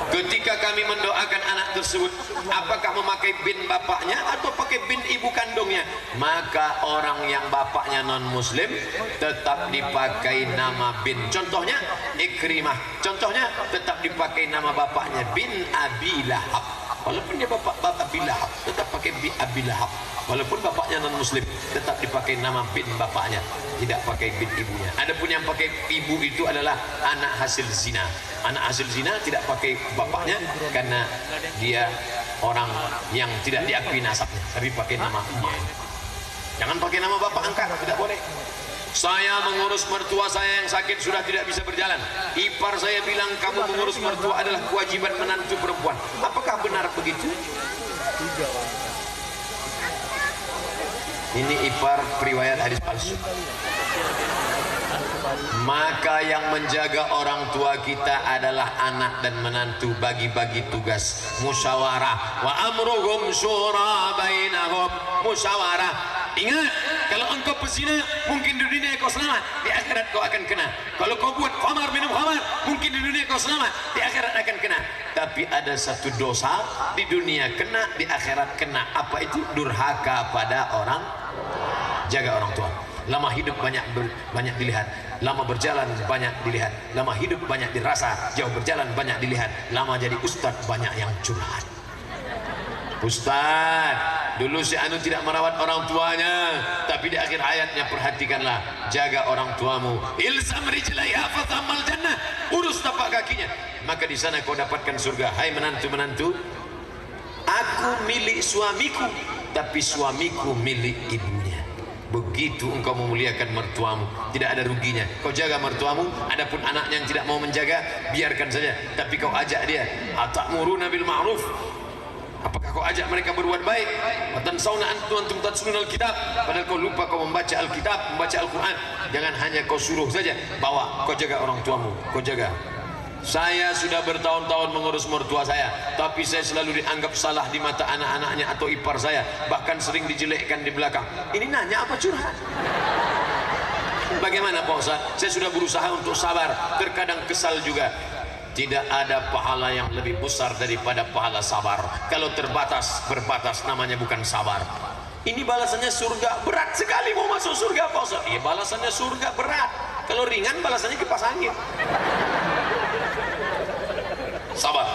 Speaker 2: Ketika kami mendoakan anak tersebut, apakah memakai bin bapaknya atau pakai bin ibu kandungnya? Maka orang yang bapaknya non muslim tetap dipakai nama bin. Contohnya Ikrimah, contohnya tetap dipakai nama bapaknya bin Abi Lahab. Walaupun dia bapak Abi Lahab, tetap pakai bin Abi Lahab. Walaupun bapaknya non muslim, tetap dipakai nama bin bapaknya, tidak pakai bin ibunya. Adapun yang pakai ibu itu adalah anak hasil zina. Anak hasil zina tidak pakai bapaknya karena dia orang yang tidak diakui nasabnya, tapi pakai nama emaknya. Jangan pakai nama bapak angkat, tidak boleh. Saya mengurus mertua saya yang sakit sudah tidak bisa berjalan. Ipar saya bilang kamu mengurus mertua adalah kewajiban menantu perempuan. Apakah benar begitu? Ini ipar periwayat hadis palsu. Maka yang menjaga orang tua kita adalah anak dan menantu. Bagi-bagi tugas, musyawarah. Wa amruhum syura bainahum. Musyawarah. Ingat, kalau engkau pezina, mungkin di dunia kau selamat, di akhirat kau akan kena. Kalau kau buat khamar, minum khamar, mungkin di dunia kau selamat, di akhirat akan kena. Tapi ada satu dosa, di dunia kena, di akhirat kena. Apa itu? Durhaka pada orang. Jaga orang tua. Lama hidup banyak dilihat, lama berjalan banyak dilihat, lama hidup banyak dirasa, jauh berjalan banyak dilihat, lama jadi ustadz banyak yang curhat. Ustaz, dulu si Anu tidak merawat orang tuanya, tapi di akhir hayatnya perhatikanlah, jaga orang tuamu. Ilzam rijlaiha fathammal jannah, urus tapak kakinya, maka di sana kau dapatkan surga. Hai menantu-menantu, aku milik suamiku, tapi suamiku milik ibunya. Begitu engkau memuliakan mertuamu, tidak ada ruginya. Kau jaga mertuamu, adapun anaknya yang tidak mau menjaga, biarkan saja. Tapi kau ajak dia, atamuruna bil ma'ruf, apakah kau ajak mereka berbuat baik? Watansawna antum tatsluna alkitab, padahal kau lupa kau membaca Alkitab, membaca Al-Quran. Jangan hanya kau suruh saja, bawa, kau jaga orang tuamu, kau jaga. Saya sudah bertahun-tahun mengurus mertua saya, tapi saya selalu dianggap salah di mata anak-anaknya atau ipar saya, bahkan sering dijelekkan di belakang. Ini nanya apa curhat? Bagaimana Pak Ustaz? Saya sudah berusaha untuk sabar, terkadang kesal juga. Tidak ada pahala yang lebih besar daripada pahala sabar. Kalau terbatas, berbatas, namanya bukan sabar. Ini balasannya surga, berat sekali mau masuk surga Pak Ustaz. Iya, balasannya surga berat. Kalau ringan balasannya kipas angin. Sabar.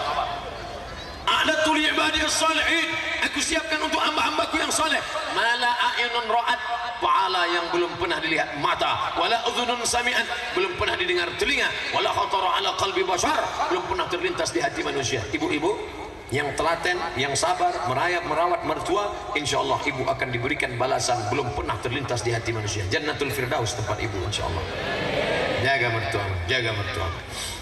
Speaker 2: A'dadtu li ibadiyas shalihin, aku siapkan untuk hamba-hambaku yang saleh, mala a'yunun ra'at, pahala yang belum pernah dilihat mata, wala udhunun sami'at, belum pernah didengar telinga, wala khatara ala qalbi bashar, belum pernah terlintas di hati manusia. Ibu-ibu yang telaten, yang sabar, merawat mertua, insyaallah ibu akan diberikan balasan belum pernah terlintas di hati manusia. Jannatul Firdaus tempat ibu insyaallah. Jaga mertua, jaga mertua.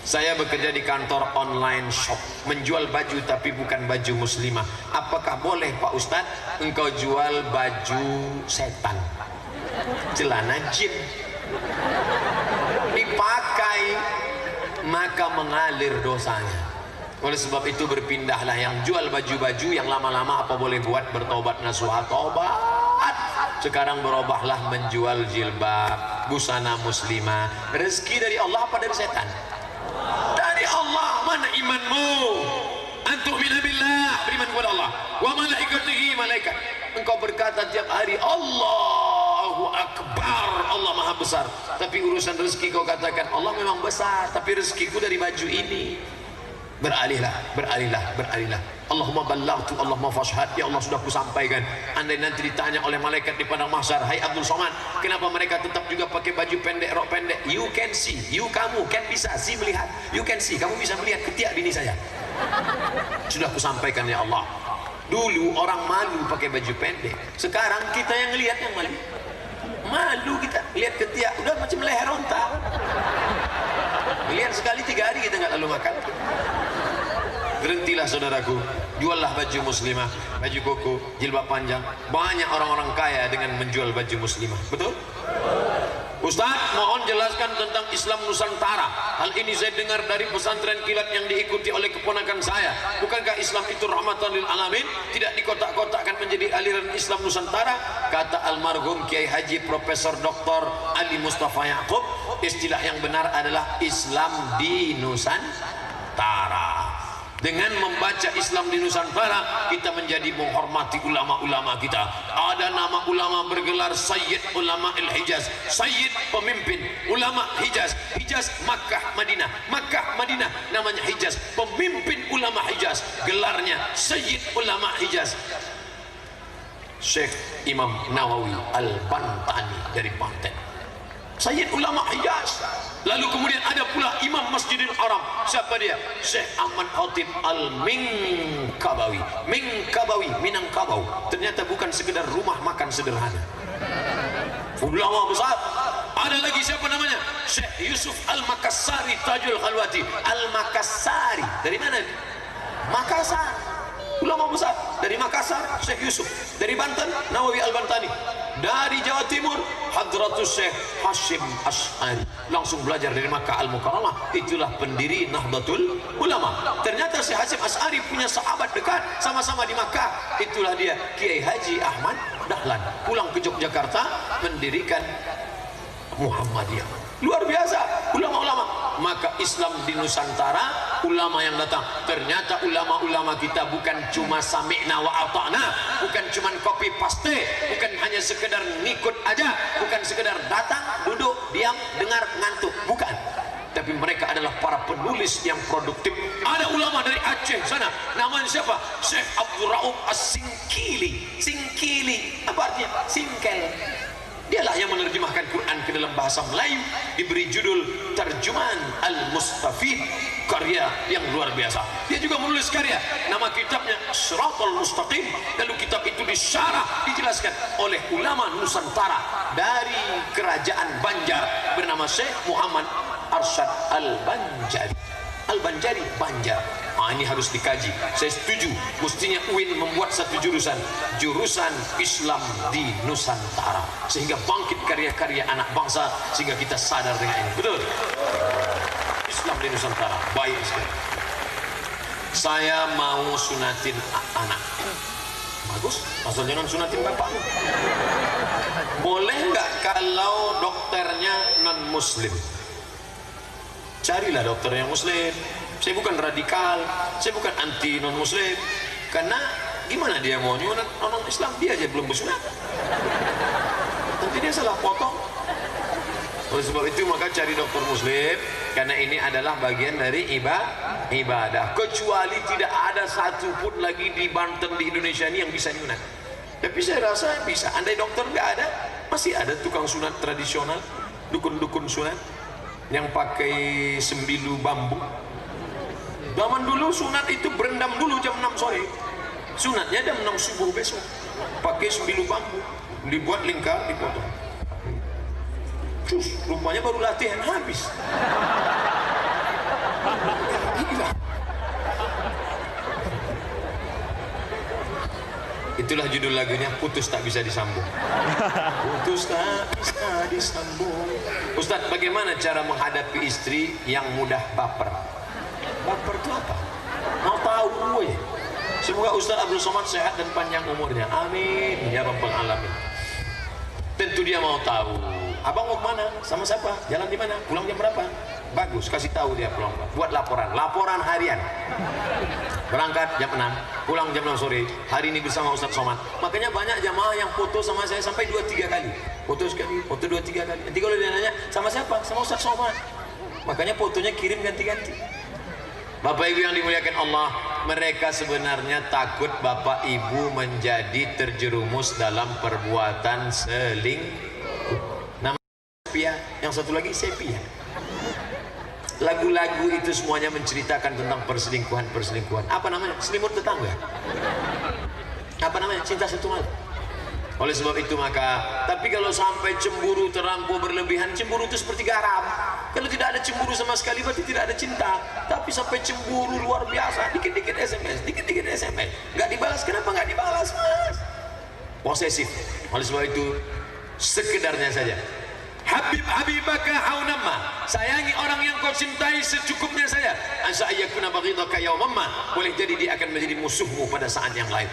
Speaker 2: Saya bekerja di kantor online shop, menjual baju tapi bukan baju muslimah. Apakah boleh Pak Ustadz engkau jual baju setan, celana jin, dipakai maka mengalir dosanya. Oleh sebab itu berpindahlah, yang jual baju-baju yang lama-lama apa boleh buat, bertobat nasuha tobat. Sekarang berubahlah menjual jilbab, busana muslimah. Rezeki dari Allah apa dari setan? Dari Allah. Mana imanmu? Antum billah, beriman kepada Allah, wa malaikatihi, malaikat. Engkau berkata tiap hari Allahu Akbar, Allah maha besar, tapi urusan rezeki kau katakan Allah memang besar, tapi rezekiku dari baju ini. Beralihlah, beralihlah, beralihlah. Allahumma ballaghtu, Allahumma fashhad, ya Allah sudah kusampaikan. Andai nanti ditanya oleh malaikat di padang mahsyar, hai Abdul Somad, kenapa mereka tetap juga pakai baju pendek, rok pendek? You can see, kamu kan bisa see, melihat. You can see, kamu bisa melihat ketiak bini saya. Sudah kusampaikan ya Allah. Dulu orang malu pakai baju pendek, sekarang kita yang lihat yang malu. Malu kita lihat ketiak, udah macam leher onta. Lihat sekali 3 hari kita nggak lalu makan. Berhentilah saudaraku, juallah baju muslimah, baju koko, jilbab panjang. Banyak orang-orang kaya dengan menjual baju muslimah. Betul? Ustaz, mohon jelaskan tentang Islam Nusantara. Hal ini saya dengar dari pesantren kilat yang diikuti oleh keponakan saya. Bukankah Islam itu rahmatan lil alamin? Tidak dikotak-kotakkan menjadi aliran Islam Nusantara? Kata almarhum Kiai Haji Profesor Dr. Ali Mustafa Yaakob, istilah yang benar adalah Islam di Nusantara. Dengan membaca Islam di Nusantara, kita menjadi menghormati ulama-ulama kita. Ada nama ulama bergelar Sayyid Ulama Al-Hijaz, Sayyid pemimpin ulama Hijaz. Hijaz Makkah Madinah, Makkah Madinah namanya Hijaz. Pemimpin ulama Hijaz, gelarnya Sayyid Ulama Hijaz, Syekh Imam Nawawi Al-Bantani dari Banten, Sayyid Ulama Hijaz. Lalu kemudian ada pula Imam Masjidil Haram. Siapa dia? Syekh Ahmad Khatib Al-Minkabawi. Minkabawi, Minangkabau. Ternyata bukan sekedar rumah makan sederhana, ulama besar. Ada lagi siapa namanya? Syekh Yusuf Al-Makassari Tajul Khalwati. Al-Makassari dari mana? Makassar. Ulama besar dari Makassar, Syekh Yusuf. Dari Banten, Nawawi Al-Bantani. Dari Jawa Timur, Hadratus Syekh Hashim Ash'ari. Langsung belajar dari Makkah Al-Mukarramah. Itulah pendiri Nahdlatul Ulama. Ternyata Syekh Hashim Ash'ari punya sahabat dekat, sama-sama di Makkah. Itulah dia Kiai Haji Ahmad Dahlan. Pulang ke Yogyakarta, mendirikan Muhammadiyah. Luar biasa ulama-ulama. Maka Islam di Nusantara, ulama yang datang. Ternyata ulama-ulama kita bukan cuma sami'na wa ata'na, bukan cuma copy paste, bukan hanya sekedar ngikut aja, bukan sekedar datang, duduk, diam, dengar, ngantuk, bukan. Tapi mereka adalah para penulis yang produktif. Ada ulama dari Aceh sana, namanya siapa? Syekh Abdul Rauf As-Singh bahasa Melayu, diberi judul Terjemahan Al-Mustafid, karya yang luar biasa. Dia juga menulis karya, nama kitabnya Shiratal Mustaqim. Lalu kitab itu disyarah, dijelaskan oleh ulama Nusantara dari kerajaan Banjar bernama Syekh Muhammad Arsyad Al-Banjari. Al-Banjari, Banjar. Ini harus dikaji. Saya setuju, mestinya UIN membuat satu jurusan Islam di Nusantara, sehingga bangkit karya-karya anak bangsa, sehingga kita sadar dengan ini. Betul? Islam di Nusantara, baik sekali. Saya mau sunatin anak. Bagus, asal jangan sunatin bapak. Boleh nggak kalau dokternya non muslim? Carilah dokter yang muslim. Saya bukan radikal, saya bukan anti non muslim. Karena gimana dia mau nyunat non Islam, dia aja belum bersunat. Nanti dia salah potong. Oleh sebab itu maka cari dokter muslim, karena ini adalah bagian dari ibadah. Kecuali tidak ada satupun lagi di Banten, di Indonesia ini yang bisa nyunat. Tapi saya rasa bisa. Andai dokter nggak ada, masih ada tukang sunat tradisional, dukun-dukun sunat yang pakai sembilu bambu. Zaman dulu sunat itu berendam dulu jam 6 sore. Sunatnya jam 6 subuh besok. Pakai sembilu bambu, dibuat lingkar, dipotong. Cus, rupanya baru latihan habis. Gila. Itulah judul lagunya, Putus Tak Bisa Disambung. Putus tak bisa disambung. Ustadz, bagaimana cara menghadapi istri yang mudah baper? Baper itu apa? Mau tahu gue. Semoga Ustadz Abdul Somad sehat dan panjang umurnya. Amin ya rabbal alamin. Tentu dia mau tahu. Abang mau kemana? Sama siapa? Jalan di mana? Pulang jam berapa? Bagus, kasih tahu dia pulang. Buat laporan harian. Berangkat jam 6, pulang jam 6 sore. Hari ini bersama Ustadz Somad. Makanya banyak jamaah yang foto sama saya sampai 2-3 kali. Foto sekali, foto 2-3 kali. Nanti kalau dia nanya, sama siapa? Sama Ustadz Somad. Makanya fotonya kirim ganti-ganti. Bapak Ibu yang dimuliakan Allah, mereka sebenarnya takut Bapak Ibu menjadi terjerumus dalam perbuatan selingkuh. Namanya sepia, yang satu lagi sepia. Lagu-lagu itu semuanya menceritakan tentang perselingkuhan. Apa namanya? Selimut tetangga. Apa namanya? Cinta satu malam. Oleh sebab itu maka, tapi kalau sampai cemburu terlampau berlebihan, cemburu itu seperti garam. Kalau tidak ada cemburu sama sekali berarti tidak ada cinta. Tapi sampai cemburu luar biasa, dikit-dikit SMS, nggak dibalas. Kenapa nggak dibalas, Mas? Posesif. Oleh sebab itu, sekedarnya saja. Habibaka haunamma, sayangi orang yang kau cintai secukupnya saja. Asa ayyakuna baghidaka yawmamma, boleh jadi dia akan menjadi musuhmu pada saat yang lain.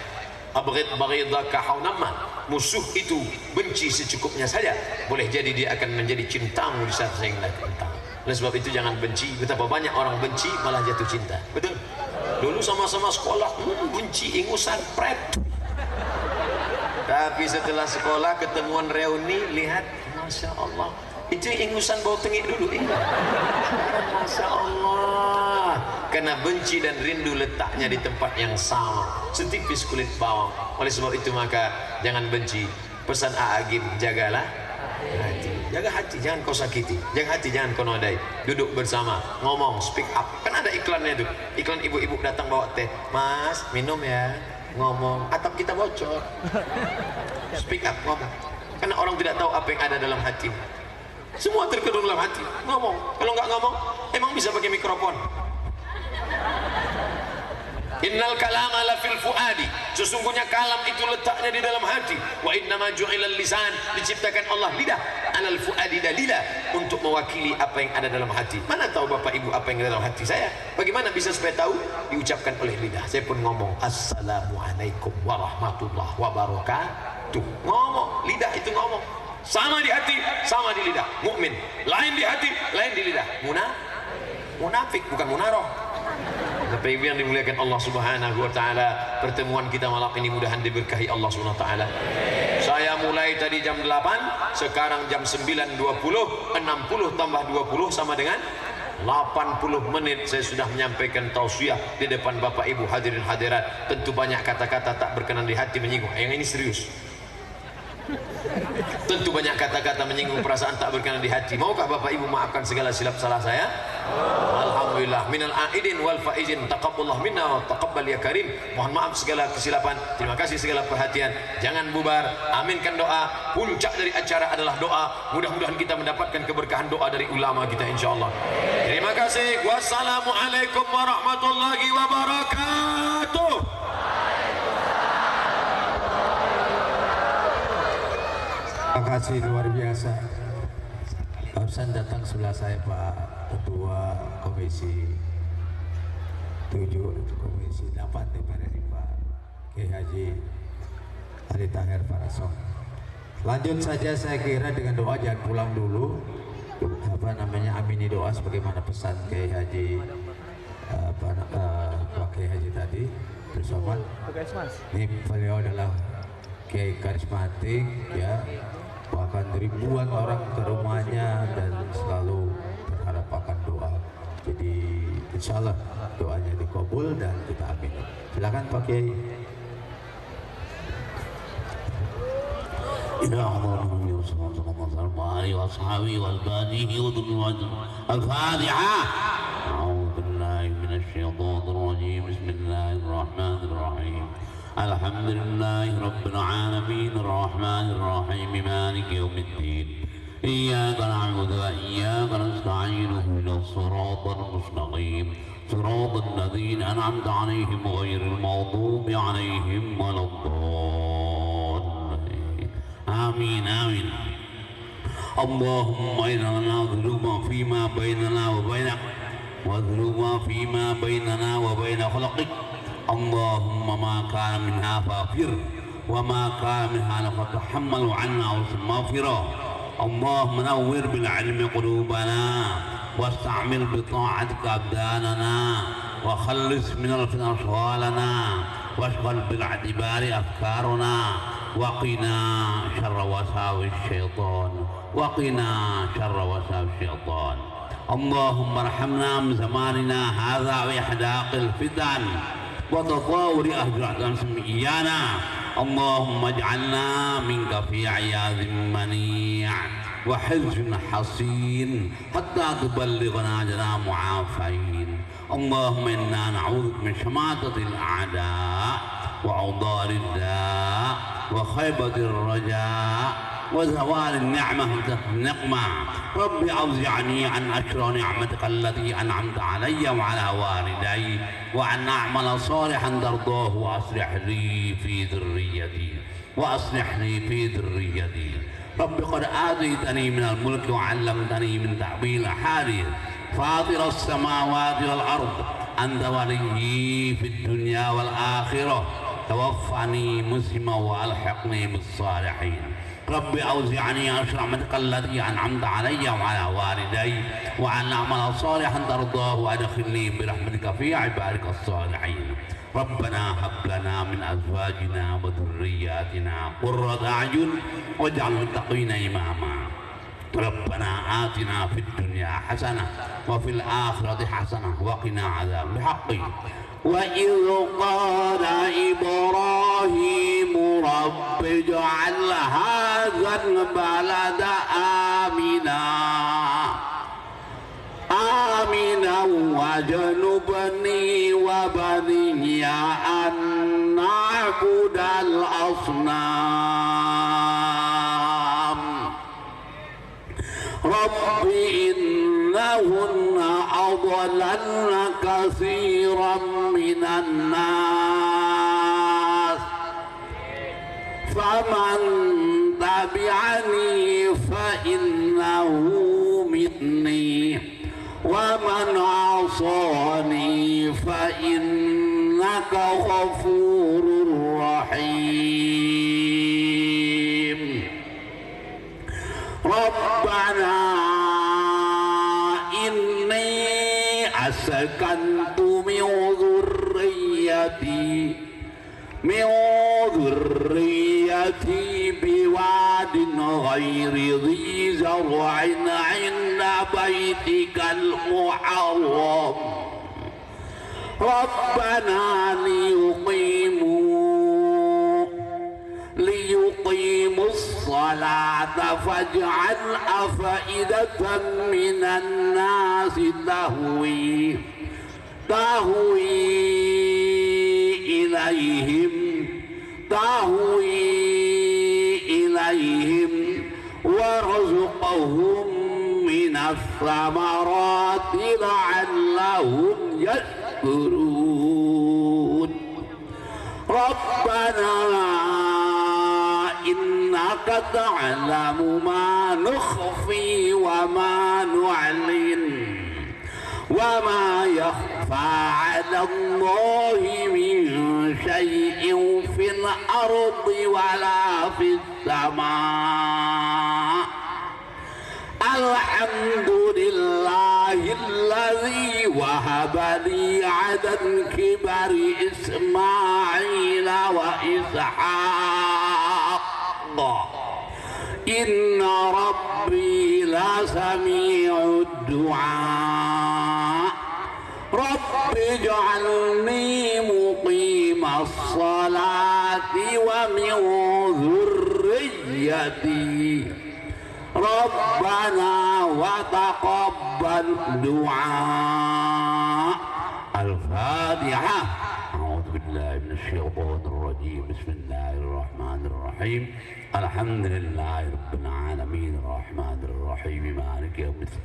Speaker 2: Abghid baghidaka haunamma, musuh itu benci secukupnya saja, boleh jadi dia akan menjadi cintamu di saat yang lain. Oleh sebab itu jangan benci. Betapa banyak orang benci malah jatuh cinta. Betul? Dulu sama-sama sekolah, benci, ingusan, pret. Tapi setelah sekolah ketemuan reuni, lihat, Masya Allah, itu ingusan bau tengik dulu. Masya Allah, karena benci dan rindu letaknya di tempat yang sama, setipis kulit bawang. Oleh sebab itu maka jangan benci. Pesan Aagim, jagalah hati. Jaga hati, jangan kau sakiti. Jaga hati, jangan kau nodai. Duduk bersama, ngomong, speak up. Kan ada iklannya tuh, iklan ibu-ibu datang bawa teh. Mas, minum ya. Ngomong, atap kita bocor. Speak up, ngomong. Karena orang tidak tahu apa yang ada dalam hati. Semua terkedung dalam hati. Ngomong. Kalau nggak ngomong, emang bisa pakai mikrofon. Innal kalama la fil fuadi, sesungguhnya kalam itu letaknya di dalam hati. Wa innama ju'ilal lisan, diciptakan Allah lidah alal fuadi dalila, untuk mewakili apa yang ada dalam hati. Mana tahu Bapak Ibu apa yang ada dalam hati saya? Bagaimana bisa supaya tahu? Diucapkan oleh lidah. Saya pun ngomong assalamualaikum warahmatullahi wabarakatuh. Ngomong, lidah itu ngomong. Sama di hati, sama di lidah. Mukmin lain di hati, lain di lidah. Munafik bukan munaroh. Bapak Ibu yang dimuliakan Allah Subhanahu wa taala, pertemuan kita malam ini mudahan diberkahi Allah Subhanahu wa taala. Saya mulai tadi jam 8, sekarang jam 9.20, 60 tambah 20 sama dengan 80 menit saya sudah menyampaikan tausiah di depan Bapak Ibu hadirin hadirat. Tentu banyak kata-kata tak berkenan di hati menyinggung. Yang ini serius. Tentu banyak kata-kata menyinggung perasaan tak berkenan di hati. Maukah Bapak Ibu maafkan segala silap salah saya? Alhamdulillah minal aidin wal faizin taqabbalallah minna wa taqabbal ya karim. Mohon maaf segala kesilapan. Terima kasih segala perhatian. Jangan bubar. Aminkan doa. Puncak dari acara adalah doa. Mudah-mudahan kita mendapatkan keberkahan doa dari ulama kita insyaallah. Terima kasih. Wassalamualaikum warahmatullahi wabarakatuh.
Speaker 1: Terima kasih luar biasa. Barusan datang sebelah saya Pak Ketua Komisi 7 Komisi 8 DPR RI Pak Kiai Haji Ali Tahir Parasong. Lanjut saja saya kira dengan doa, jangan pulang dulu. Amini doa sebagaimana pesan Kiai Haji Pak Kiai Haji tadi bersama. Ini beliau adalah Kiai karismatik ya. Bahkan ribuan orang ke rumahnya dan selalu berharap akan doa. Jadi insya Allah doanya dikabul dan kita amin. Silakan Pak Kiai.
Speaker 3: الحمد لله رب العالمين الرحمن الرحيم مالك يوم الدين إياك نعبد وإياك نستعين اهدنا الصراط المستقيم صراط الذين أنعمت عليهم غير المغضوب عليهم ولا الضالين آمين آمين. اللهم إنا نذنب فيما بيننا وبينك وذنوب فيما بيننا وبين خلقك. اللهم ما كان منها فاغفر وما كان منها فتحمل عنا مغفرة. اللهم نور بالعلم قلوبنا واستعمل بطاعتك أبداننا وخلص من الفتن أشغالنا واشغل بالاعتبار أفكارنا وقنا شر وساوس الشيطان وقنا شر وساوس الشيطان. اللهم ارحمنا من زماننا هذا وإحداق الفتن وتطاول أهجرة سمئيانا. اللهم اجعلنا منك في عياذ منيع وحزن حصين حتى تبلغنا جنا معافين. اللهم إنا نعوذ من شماتة الأعداء وعضال الداء وخيبة الرجاء وزوال النعمة النقمة. رب أوزعني أن أشكر نعمتك التي أنعمت علي وعلى والدي وأن أعمل صالحا ترضاه وأصلح لي في ذريتي رب قد آتيتني من الملك وعلمتني من تعبير الأحاديث فاطر السماوات والأرض أنت ولي في الدنيا والآخرة توفني مسلما وألحقني بالصالحين. رب أوزعني أن أشكر نعمتك التي أنعمت علي وعلى والدي وأن أعمل صالحا ترضاه وأدخلني برحمتك في عبادك الصالحين. ربنا هب لنا من أزواجنا وذرياتنا قرة أعين واجعلنا للمتقين إماما. ربنا آتنا في الدنيا حسنة وفي الآخرة حسنة وقنا عذاب الحق. وإذ قال إبراهيم رب اجعل هذا البلد آمنا واجنبني وبني أن نعبد الأصنام. رب إنهن أضللن كثيرا من الناس فمن تبعني فإنه مني ومن عصاني فإنك غفور رحيم. ربنا إني أسكنت من ذريتي بواد غير ذي زرع عند بيتك المحرم ربنا ليقيموا الصلاة فاجعل أفئدة من الناس تهوي إليهم وارزقهم من الثمرات لعلهم يشكرون ربنا إنك تعلم ما نخفي وما نعلن وما يخفى على الله من شيء في الأرض ولا في السماء الحمد لله الذي وهب لي على الكبر إسماعيل وإسحاق إن ربي لسميع الدعاء رب اجعلني مقيم الصلاة ومن ذريتي ربنا وتقبل دعاء. الفاتحة. أعوذ بالله من الشيطان الرجيم. بسم الله الرحمن الرحيم. الحمد لله رب العالمين الرحمن الرحيم مالك يوم الدين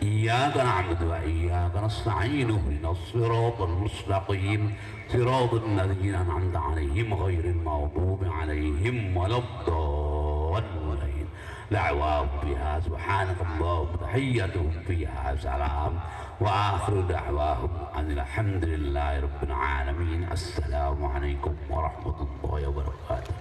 Speaker 3: إياك نعبد وإياك نستعين اهدنا الصراط المستقيم صراط الذين أنعمت عليهم غير المغضوب عليهم ولا الضالين دعواهم فيها سبحانك اللهم تحيتهم فيها سلام وآخر دعواهم أن الحمد لله رب العالمين. السلام عليكم ورحمة الله وبركاته.